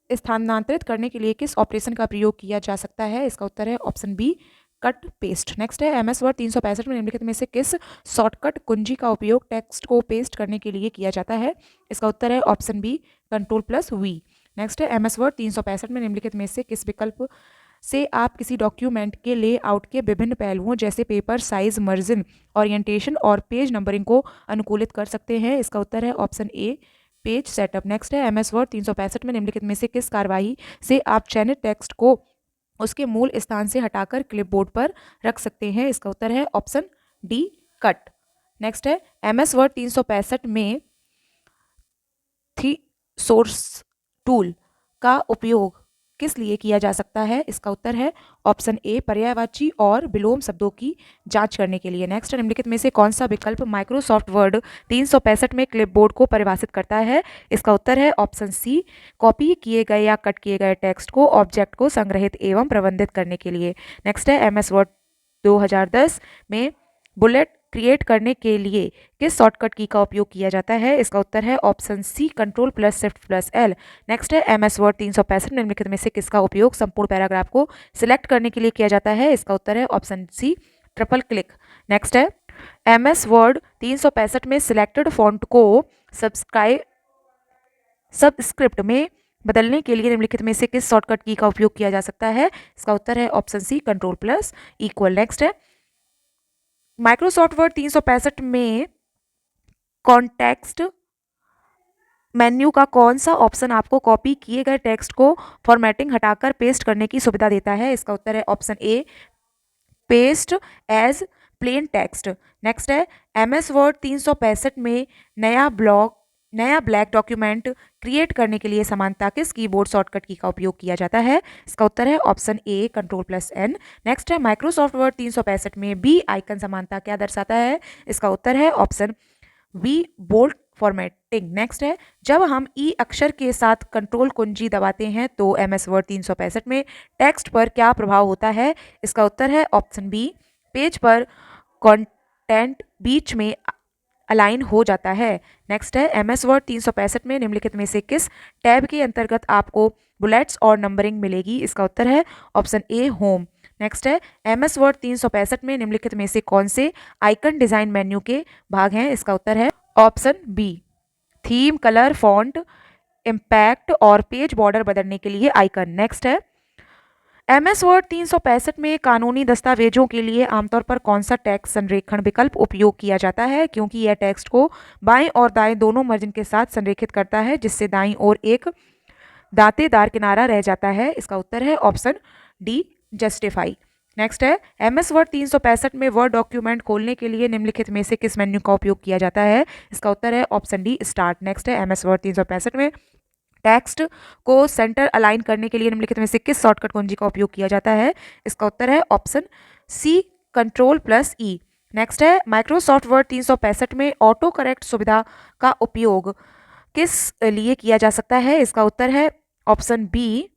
स्थानांतरित करने के लिए किस ऑपरेशन का प्रयोग किया जा सकता है? इसका उत्तर है option B, cut paste. Next है, MS वर्ड 365 में निम्नलिखित में से किस शॉर्टकट कुंजी का उपयोग टेक्स्ट को पेस्ट करने के लिए किया जाता है? इसका उत्तर है ऑप्शन बी, Ctrl+V। नेक्स्ट है, MS वर्ड 365 में निम्नलिखित में से किस विकल्प से आप किसी डॉक्यूमेंट के लेआउट के विभिन्न पहलुओं जैसे पेपर साइज, मार्जिन, ओरिएंटेशन और पेज नंबरिंग को अनुकूलित कर सकते हैं। इसका उत्तर है ऑप्शन ए, पेज सेटअप। नेक्स्ट है MS वर्ड 365 में निम्नलिखित में से किस कार्रवाई से आप चयनित टेक्स्ट को उसके मूल स्थान से हटाकर क्लिपबोर्ड पर रख सकते हैं? इसका उत्तर है ऑप्शन डी, कट। नेक्स्ट है MS वर्ड 365 में सोर्स टूल का उपयोग किस लिए किया जा सकता है? इसका उत्तर है ऑप्शन ए, पर्यायवाची और विलोम शब्दों की जांच करने के लिए। नेक्स्ट, निम्नलिखित में से कौन सा विकल्प माइक्रोसॉफ्ट वर्ड 365 में क्लिपबोर्ड को परिभाषित करता है? इसका उत्तर है ऑप्शन सी, कॉपी किए गए या कट किए गए टेक्स्ट को ऑब्जेक्ट को संग्रहित एवं प्रबंधित करने के लिए। नेक्स्ट है MS वर्ड 2010 में बुलेट क्रिएट करने के लिए किस शॉर्टकट की का उपयोग किया जाता है? इसका उत्तर है ऑप्शन सी, Ctrl+Shift+L। नेक्स्ट है MS वर्ड 365 निम्नलिखित में से किसका उपयोग संपूर्ण पैराग्राफ को सिलेक्ट करने के लिए किया जाता है? इसका उत्तर है option C, triple click. Next है MS वर्ड 365 में सिलेक्टेड फॉन्ट को सबस्क्रिप्ट में बदलने के लिए निम्नलिखित में से किस शॉर्टकट की का उपयोग किया जा सकता है? इसका उत्तर है ऑप्शन सी, Ctrl+= नेक्स्ट है माइक्रोसॉफ्ट वर्ड 365 में कॉन्टेक्स्ट मेन्यू का कौन सा ऑप्शन आपको कॉपी किए गए टेक्स्ट को फॉर्मेटिंग हटाकर पेस्ट करने की सुविधा देता है? इसका उत्तर है option A, paste as plain text. Next है MS वर्ड 365 में नया ब्लैक डॉक्यूमेंट क्रिएट करने के लिए समानता किस कीबोर्ड शॉर्टकट की का उपयोग किया जाता है? इसका उत्तर है ऑप्शन ए, Ctrl+N। नेक्स्ट है माइक्रोसॉफ्ट वर्ड 365 में बी आइकन समानता क्या दर्शाता है? इसका उत्तर है option B, bold formatting. Next है जब हम ई अक्षर के साथ कंट्रोल कुंजी दबाते हैं तो MS वर्ड 365 में टेक्स्ट पर क्या प्रभाव होता है? इसका उत्तर है ऑप्शन बी, पेज पर कंटेंट बीच में अलाइन हो जाता है। नेक्स्ट है MS वर्ड 365 में निम्नलिखित में से किस टैब के अंतर्गत आपको बुलेट्स और नंबरिंग मिलेगी? इसका उत्तर है ऑप्शन ए, होम। नेक्स्ट है MS वर्ड 365 में निम्नलिखित में से कौन से आइकन डिजाइन मेन्यू के भाग हैं? इसका उत्तर है option B, theme, colour, font, impact और पेज बॉर्डर बदलने के लिए आइकन। नेक्स्ट है MS वर्ड 365 में कानूनी दस्तावेजों के लिए आमतौर पर कौन सा टेक्स्ट संरेखण विकल्प उपयोग किया जाता है? क्योंकि यह टेक्स्ट को बाएं और दाएं दोनों मार्जिन के साथ संरेखित करता है जिससे दाईं ओर एक दांतेदार किनारा रह जाता है। इसका उत्तर है ऑप्शन डी, जस्टिफाई। नेक्स्ट है MS वर्ड 365 में वर्ड डॉक्यूमेंट खोलने के लिए निम्नलिखित में से किस मेन्यू का उपयोग किया जाता है? इसका उत्तर है ऑप्शन डी, स्टार्ट। नेक्स्ट है MS वर्ड 365 में टेक्स्ट को सेंटर अलाइन करने के लिए निम्नलिखित में से किस शॉर्टकट कुंजी का उपयोग किया जाता है? इसका उत्तर है ऑप्शन सी, Ctrl+E। नेक्स्ट है माइक्रोसॉफ्ट वर्ड 365 में ऑटो करेक्ट सुविधा का उपयोग किस लिए किया जा सकता है? इसका उत्तर है option B,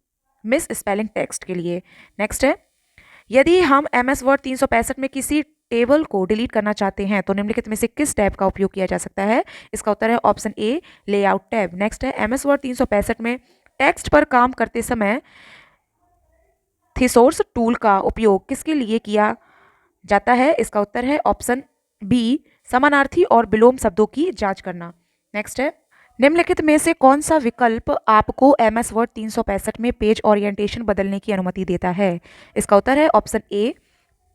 misspelling text के लिए। नेक्स्ट है यदि हम MS वर्ड 365 में किसी टेबल को डिलीट करना चाहते हैं तो निम्नलिखित में से किस टैब का उपयोग किया जा सकता है? इसका उत्तर है ऑप्शन ए, लेआउट टैब। नेक्स्ट है MS वर्ड 365 में टेक्स्ट पर काम करते समय थिसॉर्स टूल का उपयोग किसके लिए किया जाता है? इसका उत्तर है ऑप्शन बी, समानार्थी और विलोम शब्दों की जांच करना। नेक्स्ट है निम्नलिखित में से कौन सा विकल्प आपको MS वर्ड 365 में पेज ओरिएंटेशन बदलने की अनुमति देता है? इसका उत्तर है ऑप्शन ए,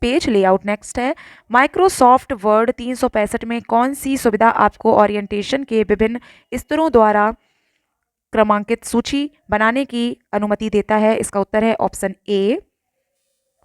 पेज लेआउट। नेक्स्ट है माइक्रोसॉफ्ट वर्ड 365 में कौन सी सुविधा आपको ओरिएंटेशन के विभिन्न स्तरों द्वारा क्रमांकित सूची बनाने की अनुमति देता है? इसका उत्तर है ऑप्शन ए,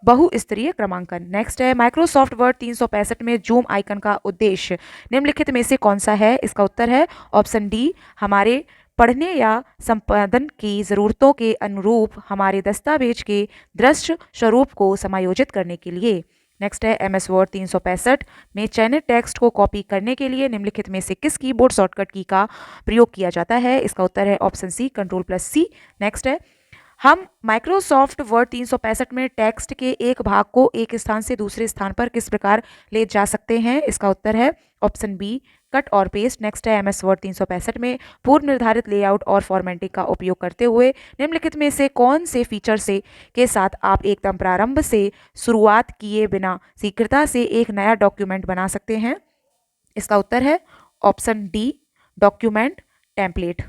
बहुस्तरीय क्रमांकन। नेक्स्ट है माइक्रोसॉफ्ट वर्ड 365 में जूम आइकन का उद्देश्य निम्नलिखित में से कौन सा है? इसका उत्तर है ऑप्शन डी, हमारे पढ़ने या संपादन की ज़रूरतों के अनुरूप हमारे दस्तावेज के दृश्य स्वरूप को समायोजित करने के लिए। नेक्स्ट है MS वर्ड 365 में चयनित टेक्स्ट को कॉपी करने के लिए निम्नलिखित में से किस कीबोर्ड शॉर्टकट की का प्रयोग किया जाता है? इसका उत्तर है ऑप्शन सी, Ctrl+C। नेक्स्ट है हम माइक्रोसॉफ्ट वर्ड 365 में टेक्स्ट के एक भाग को एक स्थान से दूसरे स्थान पर किस प्रकार ले जा सकते हैं? इसका उत्तर है ऑप्शन बी, कट और पेस्ट। नेक्स्ट है MS वर्ड 365 में पूर्व निर्धारित लेआउट और फॉर्मेटिंग का उपयोग करते हुए निम्नलिखित में से कौन से फीचर से के साथ आप एकदम प्रारंभ से शुरुआत किए बिना शीघ्रता से एक नया डॉक्यूमेंट बना सकते हैं? इसका उत्तर है option D, document template.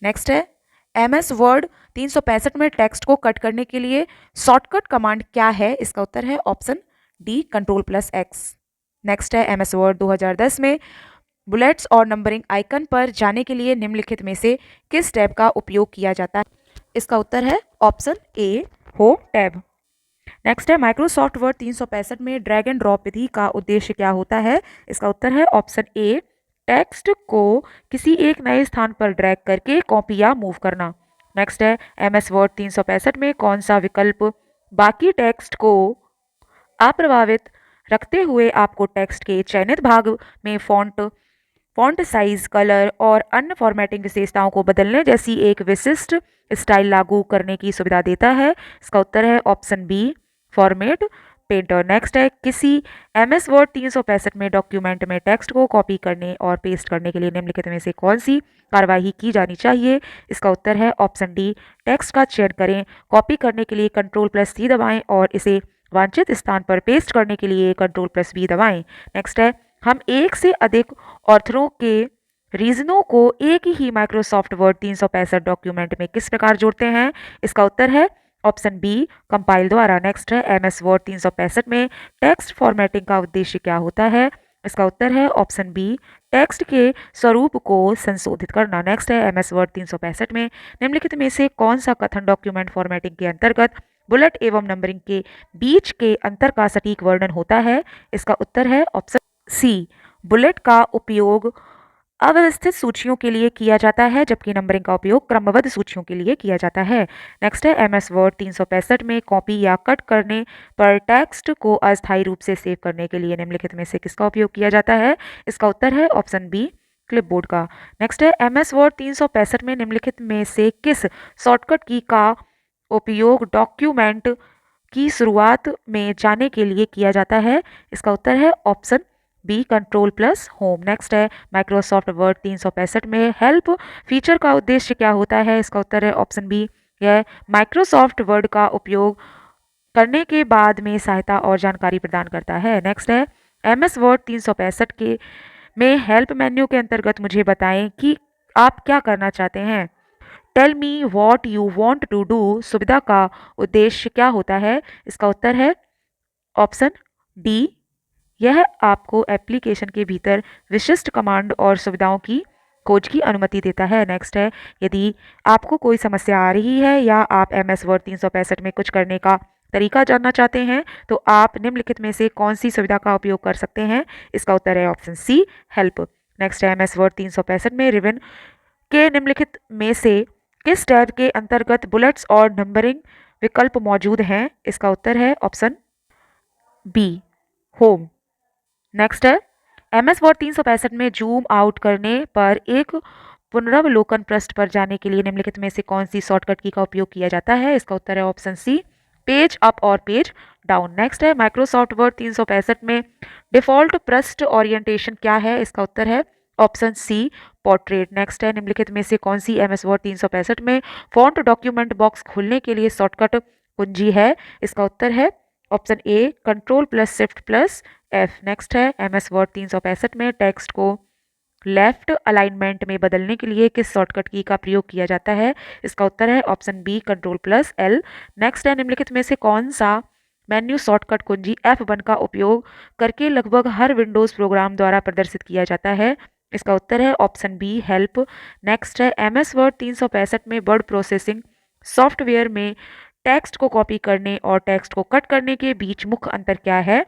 Next है MS वर्ड 365 में टेक्स्ट को कट करने के लिए शॉर्टकट कमांड क्या है? इसका उत्तर है ऑप्शन डी Ctrl+X। नेक्स्ट है MS वर्ड 2010 में बुलेट्स और नंबरिंग आइकन पर जाने के लिए निम्नलिखित में से किस टैब का उपयोग किया जाता है? इसका उत्तर है ऑप्शन ए होम टैब। नेक्स्ट है माइक्रोसॉफ्ट वर्ड 365 में ड्रैग एंड ड्रॉप विधि का उद्देश्य क्या होता है? इसका उत्तर है ऑप्शन ए टेक्स्ट को किसी एक नए स्थान पर ड्रैग करके कॉपी या मूव करना। नेक्स्ट है MS वर्ड 365 में कौन सा विकल्प बाकी टेक्स्ट को अप्रभावित रखते हुए आपको टेक्स्ट के चयनित भाग में फॉन्ट साइज, कलर और अन्य फॉर्मेटिंग विशेषताओं को बदलने जैसी एक विशिष्ट स्टाइल लागू करने की सुविधा देता है? इसका उत्तर है option B format painter. Next है किसी MS वर्ड 365 में डॉक्यूमेंट में टेक्स्ट को कॉपी करने और पेस्ट करने के लिए निम्नलिखित में से कौन सी कार्यवाही की जानी चाहिए? इसका उत्तर है ऑप्शन डी टेक्स्ट का चयन करें। कॉपी करने के लिए Ctrl+C दबाएं और इसे वांछित स्थान पर पेस्ट करने के लिए Ctrl+V दबाएं। नेक्स्ट है हम एक से अधिक ऑथरों के रीजनों को एक ही माइक्रोसॉफ्ट वर्ड 365 डॉक्यूमेंट में किस प्रकार जोड़ते हैं? इसका उत्तर है ऑप्शन बी कंपाइल द्वारा। नेक्स्ट है MS वर्ड 365 में टेक्स्ट फॉर्मेटिंग का उद्देश्य क्या होता है? इसका उत्तर है ऑप्शन बी टेक्स्ट के स्वरूप को संशोधित करना। नेक्स्ट है MS वर्ड 365 में निम्नलिखित में से कौन सा कथन डॉक्यूमेंट फॉर्मेटिंग के अंतर्गत बुलेट एवं नंबरिंग के बीच के अंतर का सटीक वर्णन होता है? इसका उत्तर है ऑप्शन सी बुलेट का उपयोग अव्यवस्थित सूचियों के लिए किया जाता है जबकि नंबरिंग का उपयोग क्रमबद्ध सूचियों के लिए किया जाता है। नेक्स्ट है MS वर्ड 365 में कॉपी या कट करने पर टेक्स्ट को अस्थायी रूप से सेव करने के लिए निम्नलिखित में से किसका उपयोग किया जाता है? इसका उत्तर है ऑप्शन बी क्लिपबोर्ड का। नेक्स्ट है MS वर्ड 365 में निम्नलिखित में से किस शॉर्टकट की का उपयोग डॉक्यूमेंट की शुरुआत में जाने के लिए किया जाता है? इसका उत्तर है ऑप्शन बी Ctrl+Home। नेक्स्ट है माइक्रोसॉफ्ट वर्ड 365 में हेल्प फीचर का उद्देश्य क्या होता है? इसका उत्तर है ऑप्शन बी यह माइक्रोसॉफ्ट वर्ड का उपयोग करने के बाद में सहायता और जानकारी प्रदान करता है। नेक्स्ट है MS वर्ड 365 के में हेल्प मेन्यू के अंतर्गत मुझे बताएं कि आप क्या करना चाहते हैं। Tell me what you want to do सुविधा का उद्देश्य क्या होता है? इसका उत्तर है ऑप्शन डी यह आपको एप्लीकेशन के भीतर विशिष्ट कमांड और सुविधाओं की खोज की अनुमति देता है। नेक्स्ट है यदि आपको कोई समस्या आ रही है या आप MS वर्ड 365 में कुछ करने का तरीका जानना चाहते हैं तो आप निम्नलिखित में से कौन सी सुविधा का उपयोग कर सकते हैं? इसका उत्तर है ऑप्शन सी हेल्प। नेक्स्ट है MS वर्ड 365 में रिबन के निम्नलिखित में से किस टैब के अंतर्गत बुलेट्स और नंबरिंग विकल्प मौजूद हैं? इसका उत्तर है ऑप्शन बी होम। नेक्स्ट है MS वर्ड 365 में जूम आउट करने पर एक पुनरावलोकन पृष्ठ पर जाने के लिए निम्नलिखित में से कौन सी शॉर्टकट की का उपयोग किया जाता है? इसका उत्तर है ऑप्शन सी पेज अप और पेज डाउन। नेक्स्ट है माइक्रोसॉफ्ट वर्ड 365 में डिफॉल्ट पृष्ठ ओरिएंटेशन क्या है? इसका उत्तर है ऑप्शन सी पोर्ट्रेट। नेक्स्ट है निम्नलिखित में से कौन सी MS वर्ड 365 में फॉन्ट डॉक्यूमेंट बॉक्स खोलने के लिए शॉर्टकट कुंजी है? इसका उत्तर है ऑप्शन ए Ctrl+Shift+F। नेक्स्ट है MS वर्ड 365 में टेक्स्ट को लेफ्ट अलाइनमेंट में बदलने के लिए किस शॉर्टकट की का प्रयोग किया जाता है? इसका उत्तर है ऑप्शन बी Ctrl+L। नेक्स्ट है निम्नलिखित में से कौन सा मेन्यू शॉर्टकट कुंजी F1 का उपयोग करके लगभग हर विंडोज प्रोग्राम द्वारा प्रदर्शित किया जाता है? इसका उत्तर है ऑप्शन बी हेल्प। नेक्स्ट है MS वर्ड 365 में वर्ड प्रोसेसिंग सॉफ्टवेयर में टेक्स्ट को कॉपी करने और टेक्स्ट को कट करने के बीच मुख्य अंतर क्या है?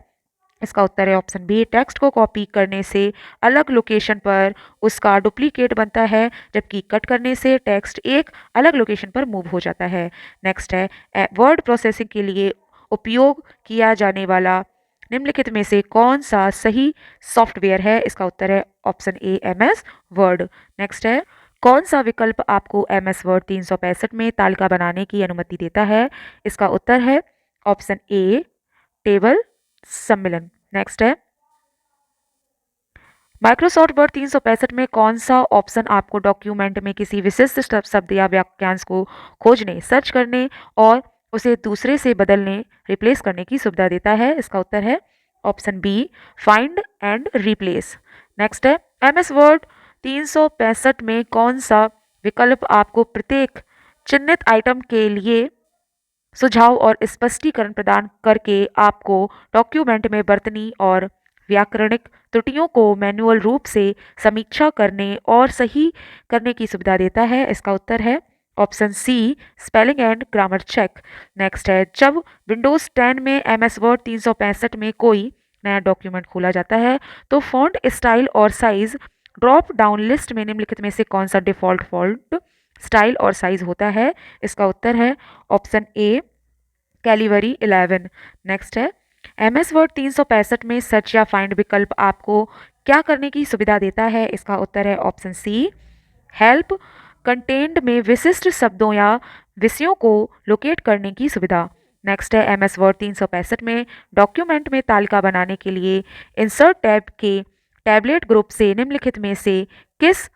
इसका उत्तर है ऑप्शन बी टेक्स्ट को कॉपी करने से अलग लोकेशन पर उसका डुप्लीकेट बनता है जबकि कट करने से टेक्स्ट एक अलग लोकेशन पर मूव हो जाता है। नेक्स्ट है वर्ड प्रोसेसिंग के लिए उपयोग किया जाने वाला निम्नलिखित में से कौन सा सही सॉफ्टवेयर है? इसका उत्तर है ऑप्शन ए MS वर्ड। नेक्स्ट है कौन सा विकल्प आपको MS वर्ड 365 में तालिका बनाने की अनुमति देता है? इसका उत्तर है ऑप्शन ए टेबल सम्मेलन। नेक्स्ट है माइक्रोसॉफ्ट वर्ड 365 में कौन सा ऑप्शन आपको डॉक्यूमेंट में किसी विशिष्ट शब्द या वाक्यांश को खोजने, सर्च करने और उसे दूसरे से बदलने, रिप्लेस करने की सुविधा देता है? इसका उत्तर है option B find and replace. Next है MS वर्ड 365 में कौन सा विकल्प आपको प्रत्येक चिन्हित आइटम के लिए सुझाव और स्पष्टीकरण प्रदान करके आपको डॉक्यूमेंट में बरतनी और व्याकरणिक त्रुटियों को मैन्युअल रूप से समीक्षा करने और सही करने की सुविधा देता है। इसका उत्तर है option C, spelling and grammar check. Next है, जब विंडोज 10 में एमएस वर्ड 365 में कोई नया डॉक्यूमेंट खोला जाता है तो फॉन्ट स्टाइल और साइज ड्रॉप डाउन लिस्ट में निम्नलिखित में से कौन सा डिफॉल्ट फॉन्ट स्टाइल और साइज होता है? इसका उत्तर है ऑप्शन ए, कैलिवरी 11। नेक्स्ट है, एमएस वर्ड 365 में सर्च या फाइंड विकल्प आपको क्या करने की सुविधा देता है? इसका उत्तर है ऑप्शन सी, हेल्प कंटेंट में विशिष्ट शब्दों या विषयों को लोकेट करने की सुविधा। नेक्स्ट है, एमएस वर्ड 365 में डॉक्यूमेंट में तालिका बनाने के लिए इंसर्ट टैब के टैबलेट ग्रुप से निम्नलिखित में से किस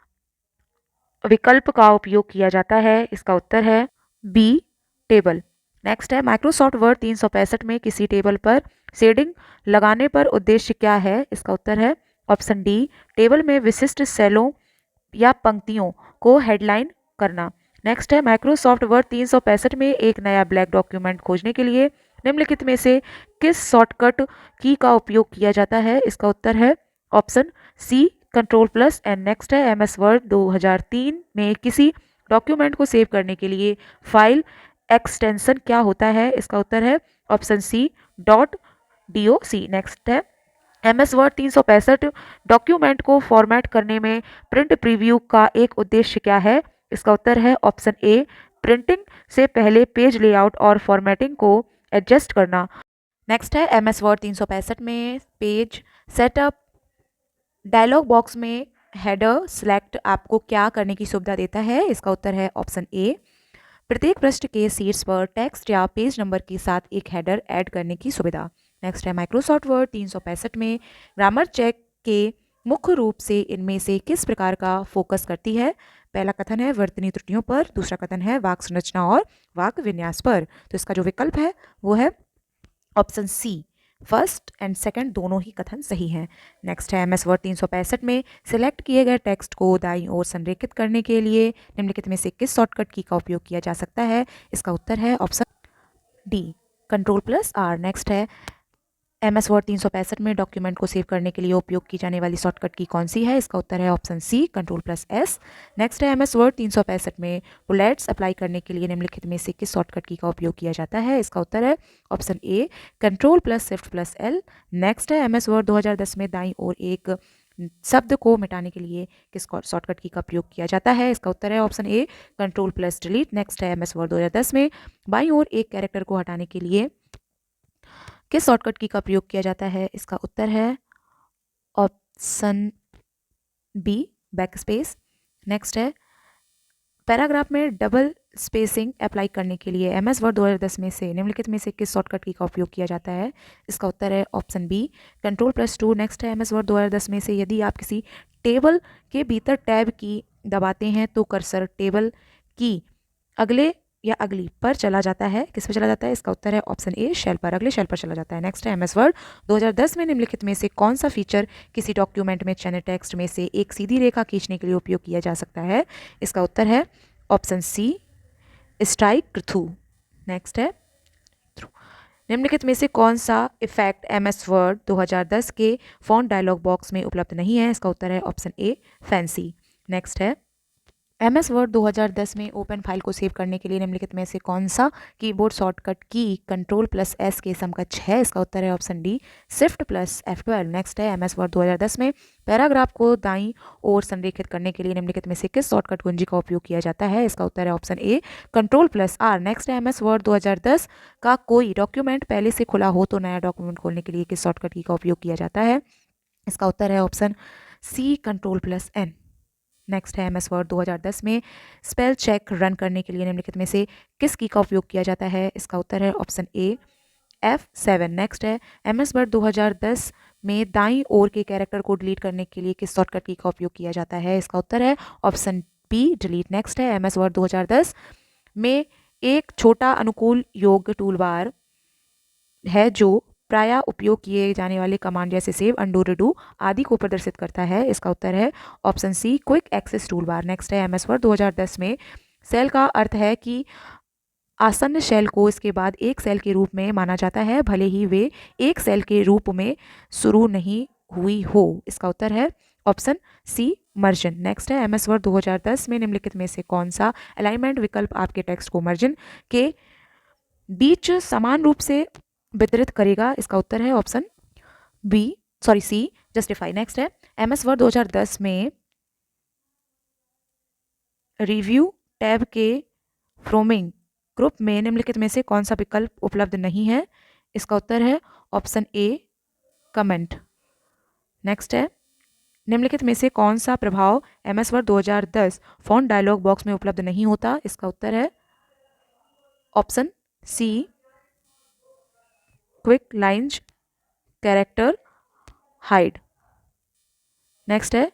विकल्प का उपयोग किया जाता है? इसका उत्तर है बी, टेबल। नेक्स्ट है, माइक्रोसॉफ्ट वर्ड 365 में किसी टेबल पर शेडिंग लगाने पर उद्देश्य क्या है? इसका उत्तर है ऑप्शन डी, टेबल में विशिष्ट सेलों या पंक्तियों को हेडलाइन करना। नेक्स्ट है, माइक्रोसॉफ्ट वर्ड 365 में एक नया ब्लैक डॉक्यूमेंट खोजने के लिए निम्नलिखित में से किस शॉर्टकट की का उपयोग किया जाता है? इसका उत्तर है option C, control plus N. Next है, एमएस वर्ड 2003 में किसी डॉक्यूमेंट को सेव करने के लिए फाइल एक्सटेंशन क्या होता है? इसका उत्तर है ऑप्शन सी, .doc। नेक्स्ट है, एमएस वर्ड 365 डॉक्यूमेंट को फॉर्मेट करने में प्रिंट प्रीव्यू का एक उद्देश्य क्या है? इसका उत्तर है ऑप्शन ए, प्रिंटिंग से पहले पेज लेआउट और फॉर्मेटिंग को एडजस्ट करना। नेक्स्ट है, एमएस वर्ड 365 में पेज सेटअप डायलॉग बॉक्स में हेडर सिलेक्ट आपको क्या करने की सुविधा देता है? इसका उत्तर है ऑप्शन ए, प्रत्येक पृष्ठ के शीर्ष पर टेक्स्ट या पेज नंबर के साथ एक हेडर ऐड करने की सुविधा। नेक्स्ट है, माइक्रोसॉफ्ट वर्ड 365 में ग्रामर चेक के मुख्य रूप से इनमें से किस प्रकार का फोकस करती है? पहला कथन है वर्तनी त्रुटियों पर, दूसरा कथन है वाक्य संरचना और वाक्य विन्यास पर। तो इसका जो विकल्प है वो है option C, first and second दोनों ही कथन सही हैं। नेक्स्ट है, एमएस वर्ड 365 में सिलेक्ट किए गए टेक्स्ट को दाईं ओर संरेखित करने के लिए निम्नलिखित में से किस शॉर्टकट की का उपयोग किया जा सकता है? इसका उत्तर है option D, control plus R. Next है, एमएस वर्ड 365 में डॉक्यूमेंट को सेव करने के लिए उपयोग की जाने वाली शॉर्टकट की कौन सी है? इसका उत्तर है option C, control plus S. Next है, एमएस वर्ड 365 में बुलेट्स अप्लाई करने के लिए निम्नलिखित में से किस शॉर्टकट की का उपयोग किया जाता है? इसका उत्तर है option A, control plus shift plus L. Next है, एमएस वर्ड 2010 में दाईं ओर एक शब्द को मिटाने के लिए किस शॉर्टकट की का उपयोग किया जाता है? इसका उत्तर है option A, control plus delete. Next है, एमएस वर्ड 2010 में बाईं ओर एक कैरेक्टर को हटाने के लिए किस शॉर्टकट की का प्रयोग किया जाता है? इसका उत्तर है ऑप्शन बी, बैकस्पेस। नेक्स्ट है, पैराग्राफ में डबल स्पेसिंग अप्लाई करने के लिए एमएस वर्ड 2010 में से निम्नलिखित में से किस शॉर्टकट की का उपयोग किया जाता है? इसका उत्तर है option B, control plus 2। Next है, एमएस वर्ड 2010 में से यदि आप किसी टेबल के भीतर टैब की दबाते हैं तो कर्सर टेबल की अगले या अगली पर चला जाता है, किस पर चला जाता है? इसका उत्तर है ऑप्शन ए, शेल पर, अगले शेल पर चला जाता है। नेक्स्ट है, एमएस वर्ड 2010 में निम्नलिखित में से कौन सा फीचर किसी डॉक्यूमेंट में चयनित टेक्स्ट में से एक सीधी रेखा खींचने के लिए उपयोग किया जा सकता है? इसका उत्तर है option C, strikethrough. Next है, निम्नलिखित में से कौन सा इफेक्ट एमएस वर्ड 2010 के फॉन्ट डायलॉग बॉक्स में उपलब्ध नहीं है? इसका उत्तर है ऑप्शन ए, फैंसी। नेक्स्ट है, एमएस वर्ड 2010 में ओपन फाइल को सेव करने के लिए निम्नलिखित में से कौन सा कीबोर्ड शॉर्टकट की कंट्रोल प्लस एस के समकक्ष है? इसका उत्तर है option D, shift plus F12। Next है, एमएस वर्ड 2010 में पैराग्राफ को दाईं ओर संरेखित करने के लिए निम्नलिखित में से किस शॉर्टकट कुंजी का उपयोग किया जाता है? इसका उत्तर है option A, control plus R. Next है, एमएस वर्ड 2010 का कोई डॉक्यूमेंट पहले से खुला हो तो नया डॉक्यूमेंट खोलने के लिए किस शॉर्टकट की का उपयोग किया जाता है? इसका उत्तर है option C, control plus N. Next है, एमएस वर्ड 2010 में स्पेल चेक रन करने के लिए निम्नलिखित में से किस की का उपयोग किया जाता है? इसका उत्तर है ऑप्शन ए, F7। नेक्स्ट है, एमएस वर्ड 2010 में दाईं ओर के कैरेक्टर को डिलीट करने के लिए किस शॉर्टकट की का उपयोग किया जाता है? इसका उत्तर है ऑप्शन बी, डिलीट। नेक्स्ट है, एमएस वर्ड 2010 में एक छोटा अनुकूल योग टूलबार है जो प्रायः उपयोग किए जाने वाले कमांड जैसे सेव, अंडू, रिडू आदि को प्रदर्शित करता है। इसका उत्तर है option C, quick access toolbar. Next है, एमएस वर्ड 2010 में सेल का अर्थ है कि आसन्न सेल को इसके बाद एक सेल के रूप में माना जाता है, भले ही वे एक सेल के रूप में शुरू नहीं हुई हो। इसका उत्तर है ऑप्शन सी मर्जन। नेक्स्ट है MS वर्ड 2010 में निम्नलिखित में से कौन सा अलाइनमेंट विकल्प आपके टेक्स्ट को मार्जिन के बीच समान रूप से वितरित करेगा। इसका उत्तर है ऑप्शन सी जस्टिफाई। नेक्स्ट है MS वर्ड 2010 में रिव्यू टैब के फ्रोमिंग ग्रुप में निम्नलिखित में से कौन सा विकल्प उपलब्ध नहीं है। इसका उत्तर है ऑप्शन ए कमेंट। नेक्स्ट है निम्नलिखित में से कौन सा प्रभाव MS word 2010 font dialog box में उपलब्ध नहीं होता। इसका उत्तर है option C quick lines character hide. Next है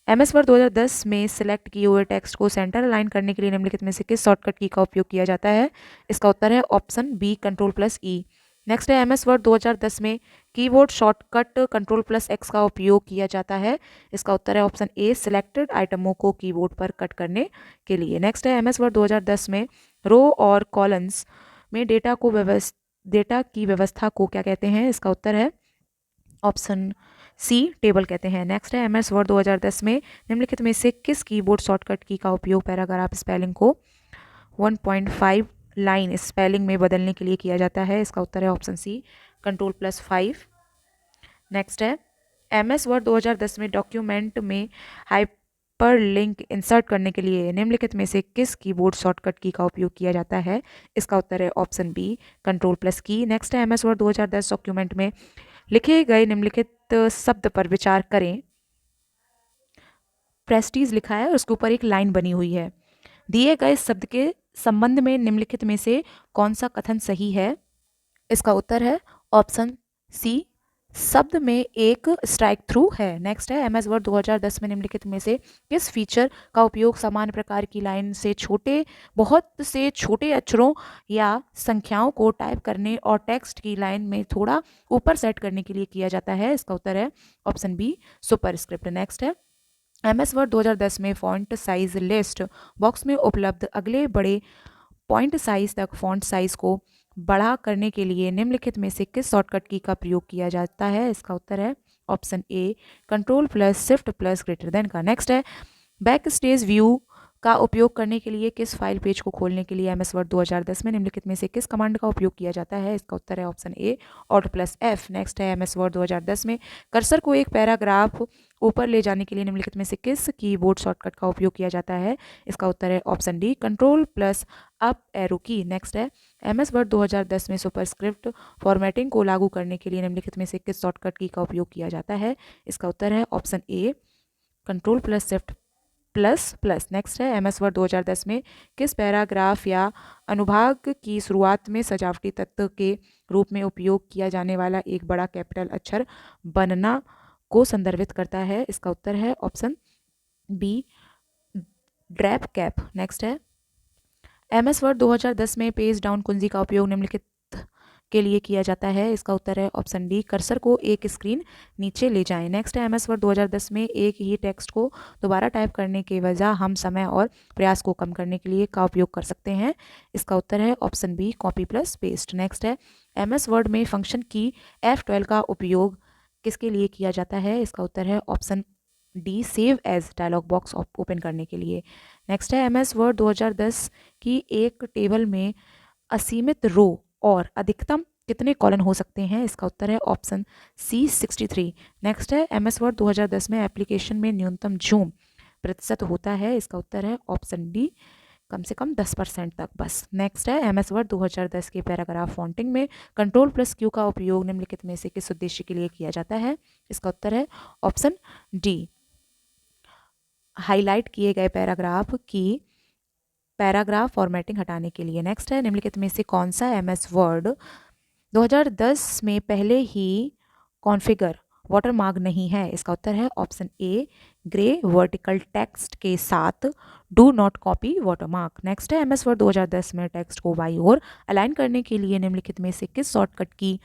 MS वर्ड 2010 में सिलेक्ट किए हुए टेक्स्ट को सेंटर अलाइन करने के लिए निम्नलिखित में से किस शॉर्टकट की का उपयोग किया जाता है। इसका उत्तर है ऑप्शन बी Ctrl+E। नेक्स्ट है MS वर्ड 2010 में कीबोर्ड शॉर्टकट Ctrl+X का उपयोग किया जाता है। इसका उत्तर है ऑप्शन ए सिलेक्टेड आइटमों को कीबोर्ड पर कट करने के लिए। नेक्स्ट है MS वर्ड 2010 में रो और कॉलम्स में डेटा की व्यवस्था को क्या कहते हैं। इसका उत्तर है ऑप्शन सी टेबल कहते हैं। नेक्स्ट है MS वर्ड 2010 में निम्नलिखित में से किस कीबोर्ड शॉर्टकट की का उपयोग पैराग्राफ स्पेलिंग को 1.5 लाइन स्पेलिंग में बदलने के लिए किया जाता है। इसका उत्तर है ऑप्शन सी Ctrl+5। नेक्स्ट है MS वर्ड 2010 में डॉक्यूमेंट में हाइपरलिंक इंसर्ट करने के लिए निम्नलिखित में से किस कीबोर्ड शॉर्टकट की का उपयोग किया जाता है। इसका उत्तर है ऑप्शन बी Ctrl+की। नेक्स्ट है MS वर्ड 2010 डॉक्यूमेंट में लिखे गए निम्नलिखित शब्द पर विचार करें। प्रेस्टीज लिखा है और उसके ऊपर एक लाइन बनी हुई है। दिए गए शब्द के संबंध में निम्नलिखित में से कौन सा कथन सही है। इसका उत्तर है ऑप्शन सी शब्द में एक स्ट्राइक थ्रू है। नेक्स्ट है MS वर्ड 2010 में निम्नलिखित में से किस फीचर का उपयोग समान प्रकार की लाइन से बहुत से छोटे अक्षरों या संख्याओं को टाइप करने और टेक्स्ट की लाइन में थोड़ा ऊपर सेट करने के लिए किया जाता है। इसका उत्तर है ऑप्शन बी सुपरस्क्रिप्ट। नेक्स्ट है MS वर्ड 2010 में फॉन्ट साइज लिस्ट बॉक्स में उपलब्ध अगले बड़े पॉइंट साइज तक फॉन्ट साइज को बड़ा करने के लिए निम्नलिखित में से किस शॉर्टकट की का प्रयोग किया जाता है। इसका उत्तर है ऑप्शन ए Ctrl+Shift+greater than का। नेक्स्ट है बैक स्टेज व्यू का उपयोग करने के लिए किस फाइल पेज को खोलने के लिए MS वर्ड 2010 में निम्नलिखित में से किस कमांड का उपयोग किया जाता है। इसका उत्तर है ऑप्शन ए Alt+F। नेक्स्ट है MS वर्ड 2010 में कर्सर को एक पैराग्राफ ऊपर ले जाने के लिए निम्नलिखित में से किस कीबोर्ड शॉर्टकट का उपयोग किया जाता है। इसका उत्तर है ऑप्शन डी Ctrl+Up एरो की। नेक्स्ट है MS वर्ड 2010 में सुपरस्क्रिप्ट फॉर्मेटिंग को लागू करने के लिए निम्नलिखित में से किस शॉर्टकट की का उपयोग किया जाता है। इसका उत्तर है ऑप्शन ए Ctrl+Shift++। नेक्स्ट है MS वर्ड 2010 में किस पैराग्राफ या अनुभाग की शुरुआत में सजावटी तत्व के रूप में उपयोग किया जाने वाला एक बड़ा कैपिटल अक्षर बनना को संदर्भित करता है। इसका उत्तर है ऑप्शन बी ड्रैप कैप। नेक्स्ट है MS वर्ड 2010 में पेज डाउन कुंजी का उपयोग निम्नलिखित के लिए किया जाता है। इसका उत्तर है ऑप्शन डी कर्सर को एक स्क्रीन नीचे ले जाएं। नेक्स्ट है MS वर्ड 2010 में एक ही टेक्स्ट को दोबारा टाइप करने के वजह हम समय और प्रयास को कम करने के लिए का उपयोग कर सकते हैं। इसका उत्तर है ऑप्शन बी कॉपी+पेस्ट। नेक्स्ट है MS वर्ड में फंक्शन की F12 का उपयोग किसके लिए किया जाता है। इसका उत्तर है option D save as dialog box open करने के लिए। नेक्स्ट है MS वर्ड 2010 की एक टेबल में असीमित रो और अधिकतम कितने कॉलन हो सकते हैं। इसका उत्तर है ऑप्शन सी 63। नेक्स्ट है MS वर्ड 2010 में एप्लीकेशन में न्यूनतम जूम प्रतिशत होता है। इसका उत्तर है ऑप्शन डी कम से कम 10% तक बस। नेक्स्ट है MS वर्ड 2010 के पैराग्राफ फॉन्टिंग में Ctrl+Q का उपयोग निम्नलिखित में से किस उद्देश्य के लिए किया जाता है। इसका उत्तर है ऑप्शन डी हाईलाइट किए गए पैराग्राफ फॉर्मेटिंग हटाने के लिए। नेक्स्ट है निम्नलिखित में से कौन सा MS वर्ड 2010 में पहले ही कॉन्फ़िगर वाटरमार्क नहीं है। इसका उत्तर है ऑप्शन ए ग्रे वर्टिकल टेक्स्ट के साथ do not copy watermark. Next है MS वर्ड 2010 में टेक्स्ट को बाईं ओर अलाइन करने के लिए निम्नलिखित में से किस शॉर्टकट की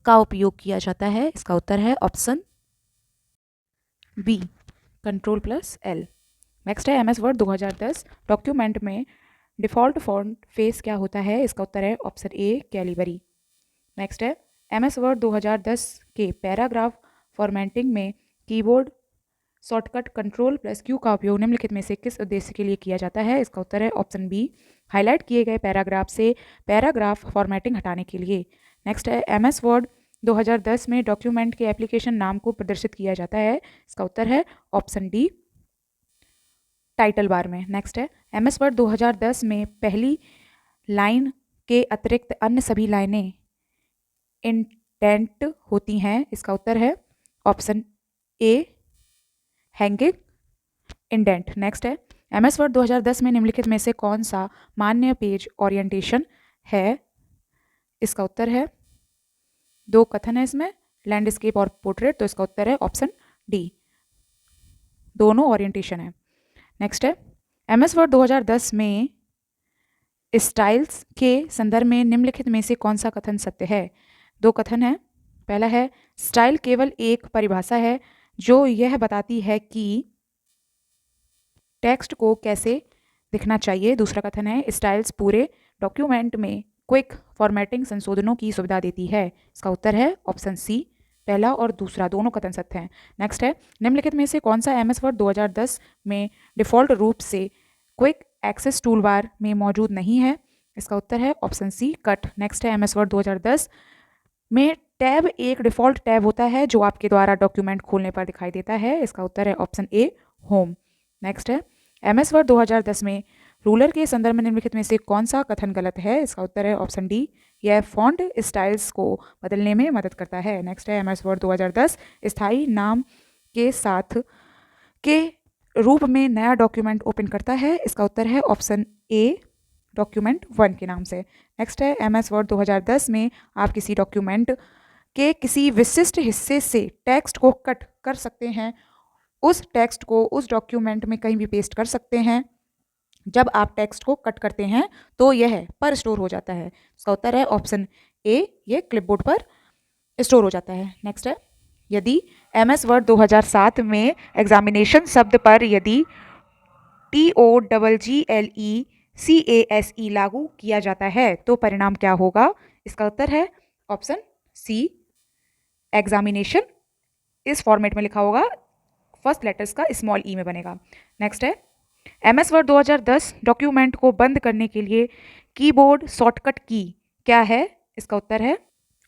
का उपयोग किया जाता है। इसका उत्तर है ऑप्शन बी Ctrl+L। नेक्स्ट है MS वर्ड 2010 डॉक्यूमेंट में डिफ़ॉल्ट फॉन्ट फेस क्या होता है? इसका उत्तर है ऑप्शन ए कैलिबरी। नेक्स्ट है MS वर्ड 2010 के पैराग्राफ फॉर्मेटिंग में कीबोर्ड शॉर्टकट Ctrl+Q का उपयोग निम्नलिखित में से किस उद्देश्य के लिए किया जाता है? इसका उत्तर है ऑप्शन बी हाईलाइट किए गए पैराग्राफ से पैराग्राफ फॉर्मेटिंग हटाने के लिए। नेक्स्ट है MS वर्ड 2010 में डॉक्यूमेंट के एप्लीकेशन नाम को प्रदर्शित किया जाता है। इसका उत्तर है ऑप्शन डी टाइटल बार में। नेक्स्ट है MS वर्ड 2010 में पहली लाइन के अतिरिक्त अन्य सभी लाइनें इंडेंट होती हैं। इसका उत्तर है ऑप्शन ए हैंगिंग इंडेंट। नेक्स्ट है MS वर्ड 2010 में निम्नलिखित में से कौन सा मान्य पेज ओरिएंटेशन है? इसका उत्तर है, दो कथन है इसमें, लैंडस्केप और पोर्ट्रेट, तो इसका उत्तर है ऑप्शन डी, दोनों ओरिएंटेशन है। नेक्स्ट है MS वर्ड 2010 में स्टाइल्स के संदर्भ में निम्नलिखित में से कौन सा कथन सत्य है? दो कथन है। पहला है स्टाइल केवल एक परिभाषा है जो यह बताती है कि टेक्स्ट को कैसे दिखना चाहिए। दूसरा कथन है स्टाइल्स पूरे डॉक्यूमेंट में क्विक फॉर्मेटिंग संशोधनों की सुविधा देती है। इसका उत्तर है ऑप्शन सी, पहला और दूसरा दोनों कथन सत्य हैं। नेक्स्ट है निम्नलिखित में से कौन सा MS वर्ड 2010 में डिफ़ॉल्ट रूप से क्विक एक्सेस टूल बार में मौजूद नहीं है? इसका उत्तर है ऑप्शन सी कट। नेक्स्ट है MS वर्ड 2010 में टैब एक डिफ़ॉल्ट टैब होता है जो आपके द्वारा डॉक्यूमेंट खोलने पर दिखाई देता है। इसका उत्तर है ऑप्शन ए होम। नेक्स्ट है MS वर्ड 2010 में रूलर के संदर्भ में निम्नलिखित में से कौन सा कथन गलत है? इसका उत्तर है ऑप्शन डी, यह फॉन्ट स्टाइल्स को बदलने में मदद करता है। नेक्स्ट है MS वर्ड 2010 स्थायी नाम के साथ के रूप में नया डॉक्यूमेंट ओपन करता है। इसका उत्तर है ऑप्शन ए डॉक्यूमेंट 1 के नाम से। नेक्स्ट है MS वर्ड 2010 में आप किसी डॉक्यूमेंट के किसी विशिष्ट हिस्से से टेक्स्ट को कट कर सकते हैं, उस टेक्स्ट को उस डॉक्यूमेंट में कहीं भी पेस्ट कर सकते हैं। जब आप टेक्स्ट को कट करते हैं तो यह पर स्टोर हो जाता है। इसका उत्तर है ऑप्शन ए, ये क्लिपबोर्ड पर स्टोर हो जाता है। नेक्स्ट है यदि MS वर्ड 2007 में एग्जामिनेशन शब्द पर यदि TOGGLECASE लागू किया जाता है तो परिणाम क्या होगा? इसका उत्तर है ऑप्शन सी एग्जामिनेशन इस फॉर्मेट में लिखा होगा, फर्स्ट लेटर्स का स्मॉल ई में बनेगा। नेक्स्ट है MS वर्ड 2010 डॉक्यूमेंट को बंद करने के लिए कीबोर्ड शॉर्टकट की क्या है? इसका उत्तर है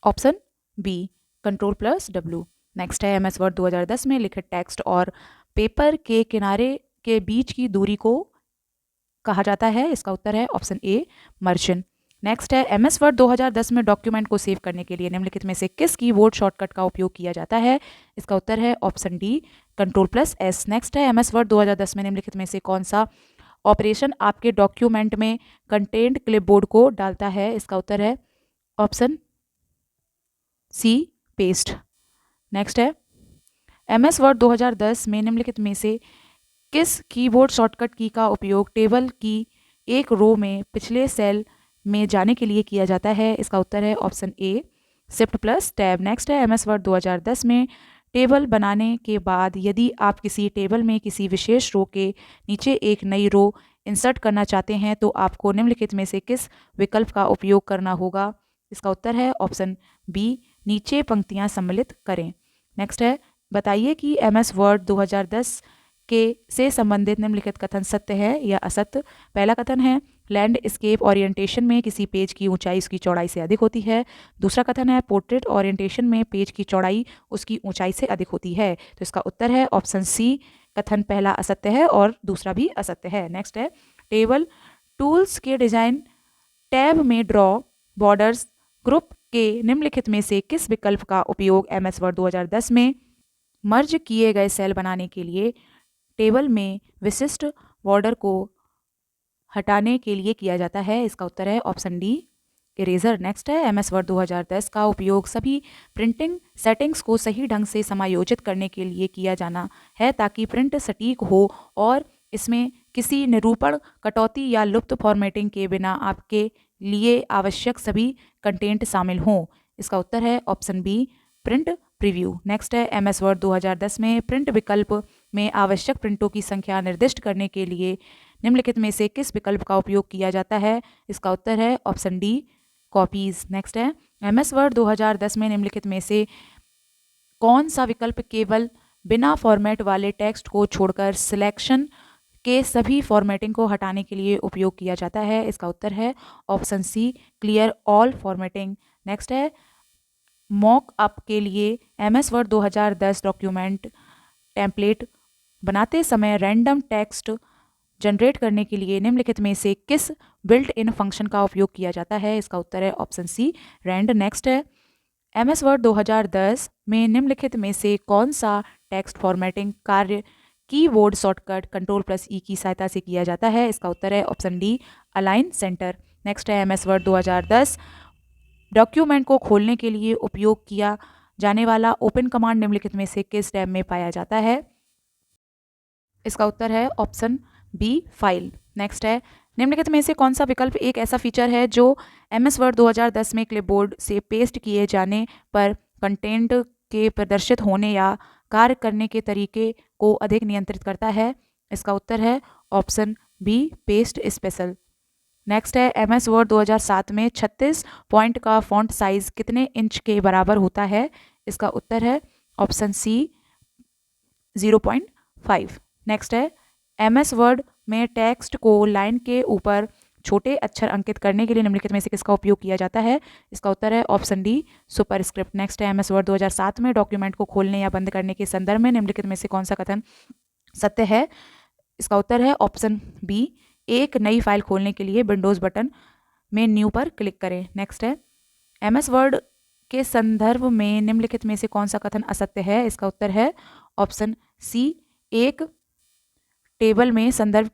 ऑप्शन बी Ctrl+W। नेक्स्ट है MS वर्ड 2010 में लिखित टेक्स्ट और पेपर के किनारे के बीच की दूरी को कहा जाता है। इसका उत्तर है ऑप्शन ए मार्जिन। नेक्स्ट है MS वर्ड 2010 में डॉक्यूमेंट को सेव करने के लिए निम्नलिखित में से किस कीबोर्ड शॉर्टकट का उपयोग किया जाता है? इसका उत्तर है ऑप्शन डी Ctrl+S। नेक्स्ट है MS वर्ड 2010 में निम्नलिखित में से कौन सा ऑपरेशन आपके डॉक्यूमेंट में कंटेंट क्लिपबोर्ड को डालता है? इसका उत्तर है ऑप्शन सी पेस्ट। नेक्स्ट है MS वर्ड 2010 में निम्नलिखित में से किस कीबोर्ड शॉर्टकट की का उपयोग टेबल की एक रो में पिछले सेल में जाने के लिए किया जाता है? इसका उत्तर है ऑप्शन ए Shift+Tab। नेक्स्ट है MS वर्ड 2010 में टेबल बनाने के बाद यदि आप किसी टेबल में किसी विशेष रो के नीचे एक नई रो इंसर्ट करना चाहते हैं तो आपको निम्नलिखित में से किस विकल्प का उपयोग करना होगा? इसका उत्तर है ऑप्शन बी नीचे पंक्तियां सम्मिलित करें। नेक्स्ट है बताइए कि MS वर्ड 2010 के से संबंधित निम्नलिखित कथन सत्य है या असत्य। पहला कथन है लैंडस्केप ओरिएंटेशन में किसी पेज की ऊंचाई उसकी चौड़ाई से अधिक होती है। दूसरा कथन है पोर्ट्रेट ओरिएंटेशन में पेज की चौड़ाई उसकी ऊंचाई से अधिक होती है। तो इसका उत्तर है ऑप्शन सी, कथन पहला असत्य है और दूसरा भी असत्य है। नेक्स्ट है टेबल टूल्स के डिजाइन टैब में ड्रॉ बॉर्डर्स ग्रुप के निम्नलिखित में से किस विकल्प का उपयोग MS वर्ड 2010 में मर्ज किए गए सेल बनाने के लिए टेबल में विशिष्ट बॉर्डर को हटाने के लिए किया जाता है? इसका उत्तर है ऑप्शन डी इरेजर। नेक्स्ट है MS वर्ड 2010 का उपयोग सभी प्रिंटिंग सेटिंग्स को सही ढंग से समायोजित करने के लिए किया जाना है ताकि प्रिंट सटीक हो और इसमें किसी निरूपण कटौती या लुप्त फॉर्मेटिंग के बिना आपके लिए आवश्यक सभी कंटेंट शामिल हों। इसका उत्तर है option B print preview. Next है MS वर्ड 2010 में प्रिंट विकल्प में आवश्यक प्रिंटों की संख्या निर्दिष्ट करने के लिए निम्नलिखित में से किस विकल्प का उपयोग किया जाता है? इसका उत्तर है ऑप्शन डी, कॉपीज। नेक्स्ट है, MS वर्ड 2010 में निम्नलिखित में से कौन सा विकल्प केवल बिना फॉर्मेट वाले टेक्स्ट को छोड़कर सिलेक्शन के सभी फॉर्मेटिंग को हटाने के लिए उपयोग किया जाता है? इसका उत्तर है option C, clear all formatting. Next है, मॉक अप के लिए MS वर्ड 2010 डॉक्यूमेंट टेम्पलेट बनाते समय रैंडम टेक्स्ट जनरेट करने के लिए निम्नलिखित में से किस बिल्ट इन फंक्शन का उपयोग किया जाता है? इसका उत्तर है ऑप्शन सी, रैंड। नेक्स्ट है, MS वर्ड 2010 में निम्नलिखित में से कौन सा टेक्स्ट फॉर्मेटिंग कार्य कीबोर्ड शॉर्टकट Ctrl+E की सहायता से किया जाता है? इसका उत्तर है option D, align centre. Next है, MS वर्ड 2010 डॉक्यूमेंट को खोलने के लिए उपयोग किया जाने वाला ओपन कमांड निम्नलिखित में से किस टैब में पाया जाता है? इसका उत्तर है ऑप्शन बी, फाइल। नेक्स्ट है, निम्नलिखित में से कौन सा विकल्प एक ऐसा फीचर है जो MS वर्ड 2010 में क्लिपबोर्ड से पेस्ट किए जाने पर कंटेंट के प्रदर्शित होने या कार्य करने के तरीके को अधिक नियंत्रित करता है? इसका उत्तर है option B, paste special. Next है, MS वर्ड 2007 में 36 पॉइंट का फॉन्ट साइज कितने इंच के बराबर होता है? इसका उत्तर है ऑप्शन सी, 0.5। नेक्स्ट है, MS वर्ड में टेक्स्ट को लाइन के ऊपर छोटे अक्षर अंकित करने के लिए निम्नलिखित में से किसका उपयोग किया जाता है? इसका उत्तर है ऑप्शन डी, सुपरस्क्रिप्ट। नेक्स्ट है, MS वर्ड 2007 में डॉक्यूमेंट को खोलने या बंद करने के संदर्भ में निम्नलिखित में से कौन सा कथन सत्य है? इसका उत्तर है ऑप्शन बी, एक नई फाइल खोलने के लिए विंडोज़ बटन में न्यू पर क्लिक करें। नेक्स्ट है, MS वर्ड के संदर्भ में निम्नलिखित में से कौन सा कथन असत्य है? इसका उत्तर है ऑप्शन सी, एक टेबल में स्तंभों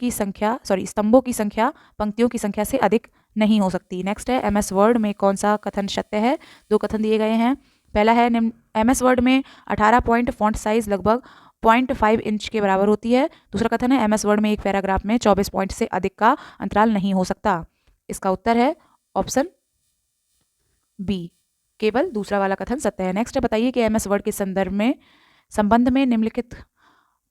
की संख्या पंक्तियों की संख्या से अधिक नहीं हो सकती। नेक्स्ट है, MS वर्ड में कौन सा कथन सत्य है? दो कथन दिए गए हैं। पहला है, MS वर्ड में 18 पॉइंट फॉन्ट साइज लगभग 0.5 इंच के बराबर होती है। दूसरा कथन है, MS वर्ड में एक पैराग्राफ में 24 पॉइंट से अधिक का अंतराल नहीं हो सकता। इसका उत्तर है ऑप्शन बी, केवल दूसरा वाला कथन सत्य है। नेक्स्ट है, बताइए कि MS वर्ड के संबंध में निम्नलिखित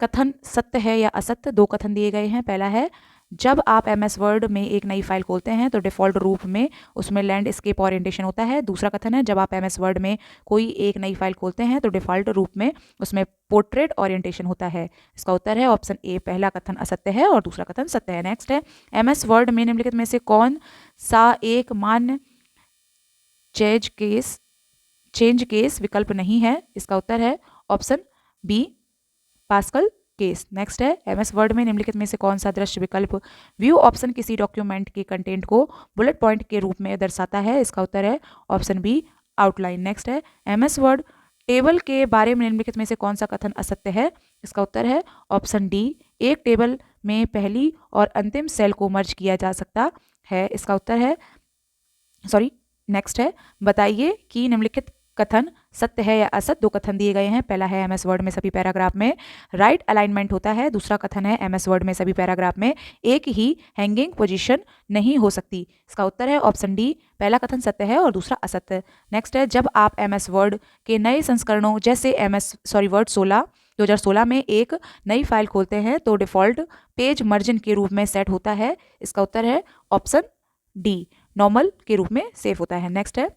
कथन सत्य है या असत्य? दो कथन दिए गए हैं। पहला है, जब आप MS वर्ड में एक नई फाइल खोलते हैं तो डिफ़ॉल्ट रूप में उसमें लैंडस्केप ओरिएंटेशन होता है। दूसरा कथन है, जब आप MS वर्ड में कोई एक नई फाइल खोलते हैं तो डिफ़ॉल्ट रूप में उसमें पोर्ट्रेट ओरिएंटेशन होता है। इसका उत्तर है ऑप्शन ए, पहला कथन असत्य है और दूसरा कथन सत्य है। नेक्स्ट है, MS वर्ड में निम्नलिखित में से कौन सा एक मान्य चेंज केस विकल्प नहीं है? इसका उत्तर है option B, Pascal case. Next है, MS वर्ड में निम्नलिखित में से कौन सा दृश्य विकल्प व्यू ऑप्शन किसी डॉक्यूमेंट के कंटेंट को बुलेट पॉइंट के रूप में दर्शाता है? इसका उत्तर है ऑप्शन बी, आउटलाइन। नेक्स्ट है, MS वर्ड टेबल के बारे में निम्नलिखित में से कौन सा कथन असत्य है? इसका उत्तर है ऑप्शन डी, एक टेबल में पहली और अंतिम सेल को मर्ज किया जा सकता है। इसका उत्तर है नेक्स्ट है, बताइए कि निम्नलिखित कथन सत्य है या असत्य? दो कथन दिए गए हैं। पहला है, MS वर्ड में सभी पैराग्राफ में राइट अलाइनमेंट होता है। दूसरा कथन है, MS वर्ड में सभी पैराग्राफ में एक ही हैंगिंग पोजीशन नहीं हो सकती। इसका उत्तर है ऑप्शन डी, पहला कथन सत्य है और दूसरा असत्य। नेक्स्ट है, जब आप MS वर्ड के नए संस्करणों जैसे वर्ड 2016 में एक नई फाइल खोलते हैं तो डिफ़ॉल्ट पेज मर्जिन के रूप में सेट होता है। इसका उत्तर है ऑप्शन डी, नॉर्मल के रूप में सेव होता है। नेक्स्ट है,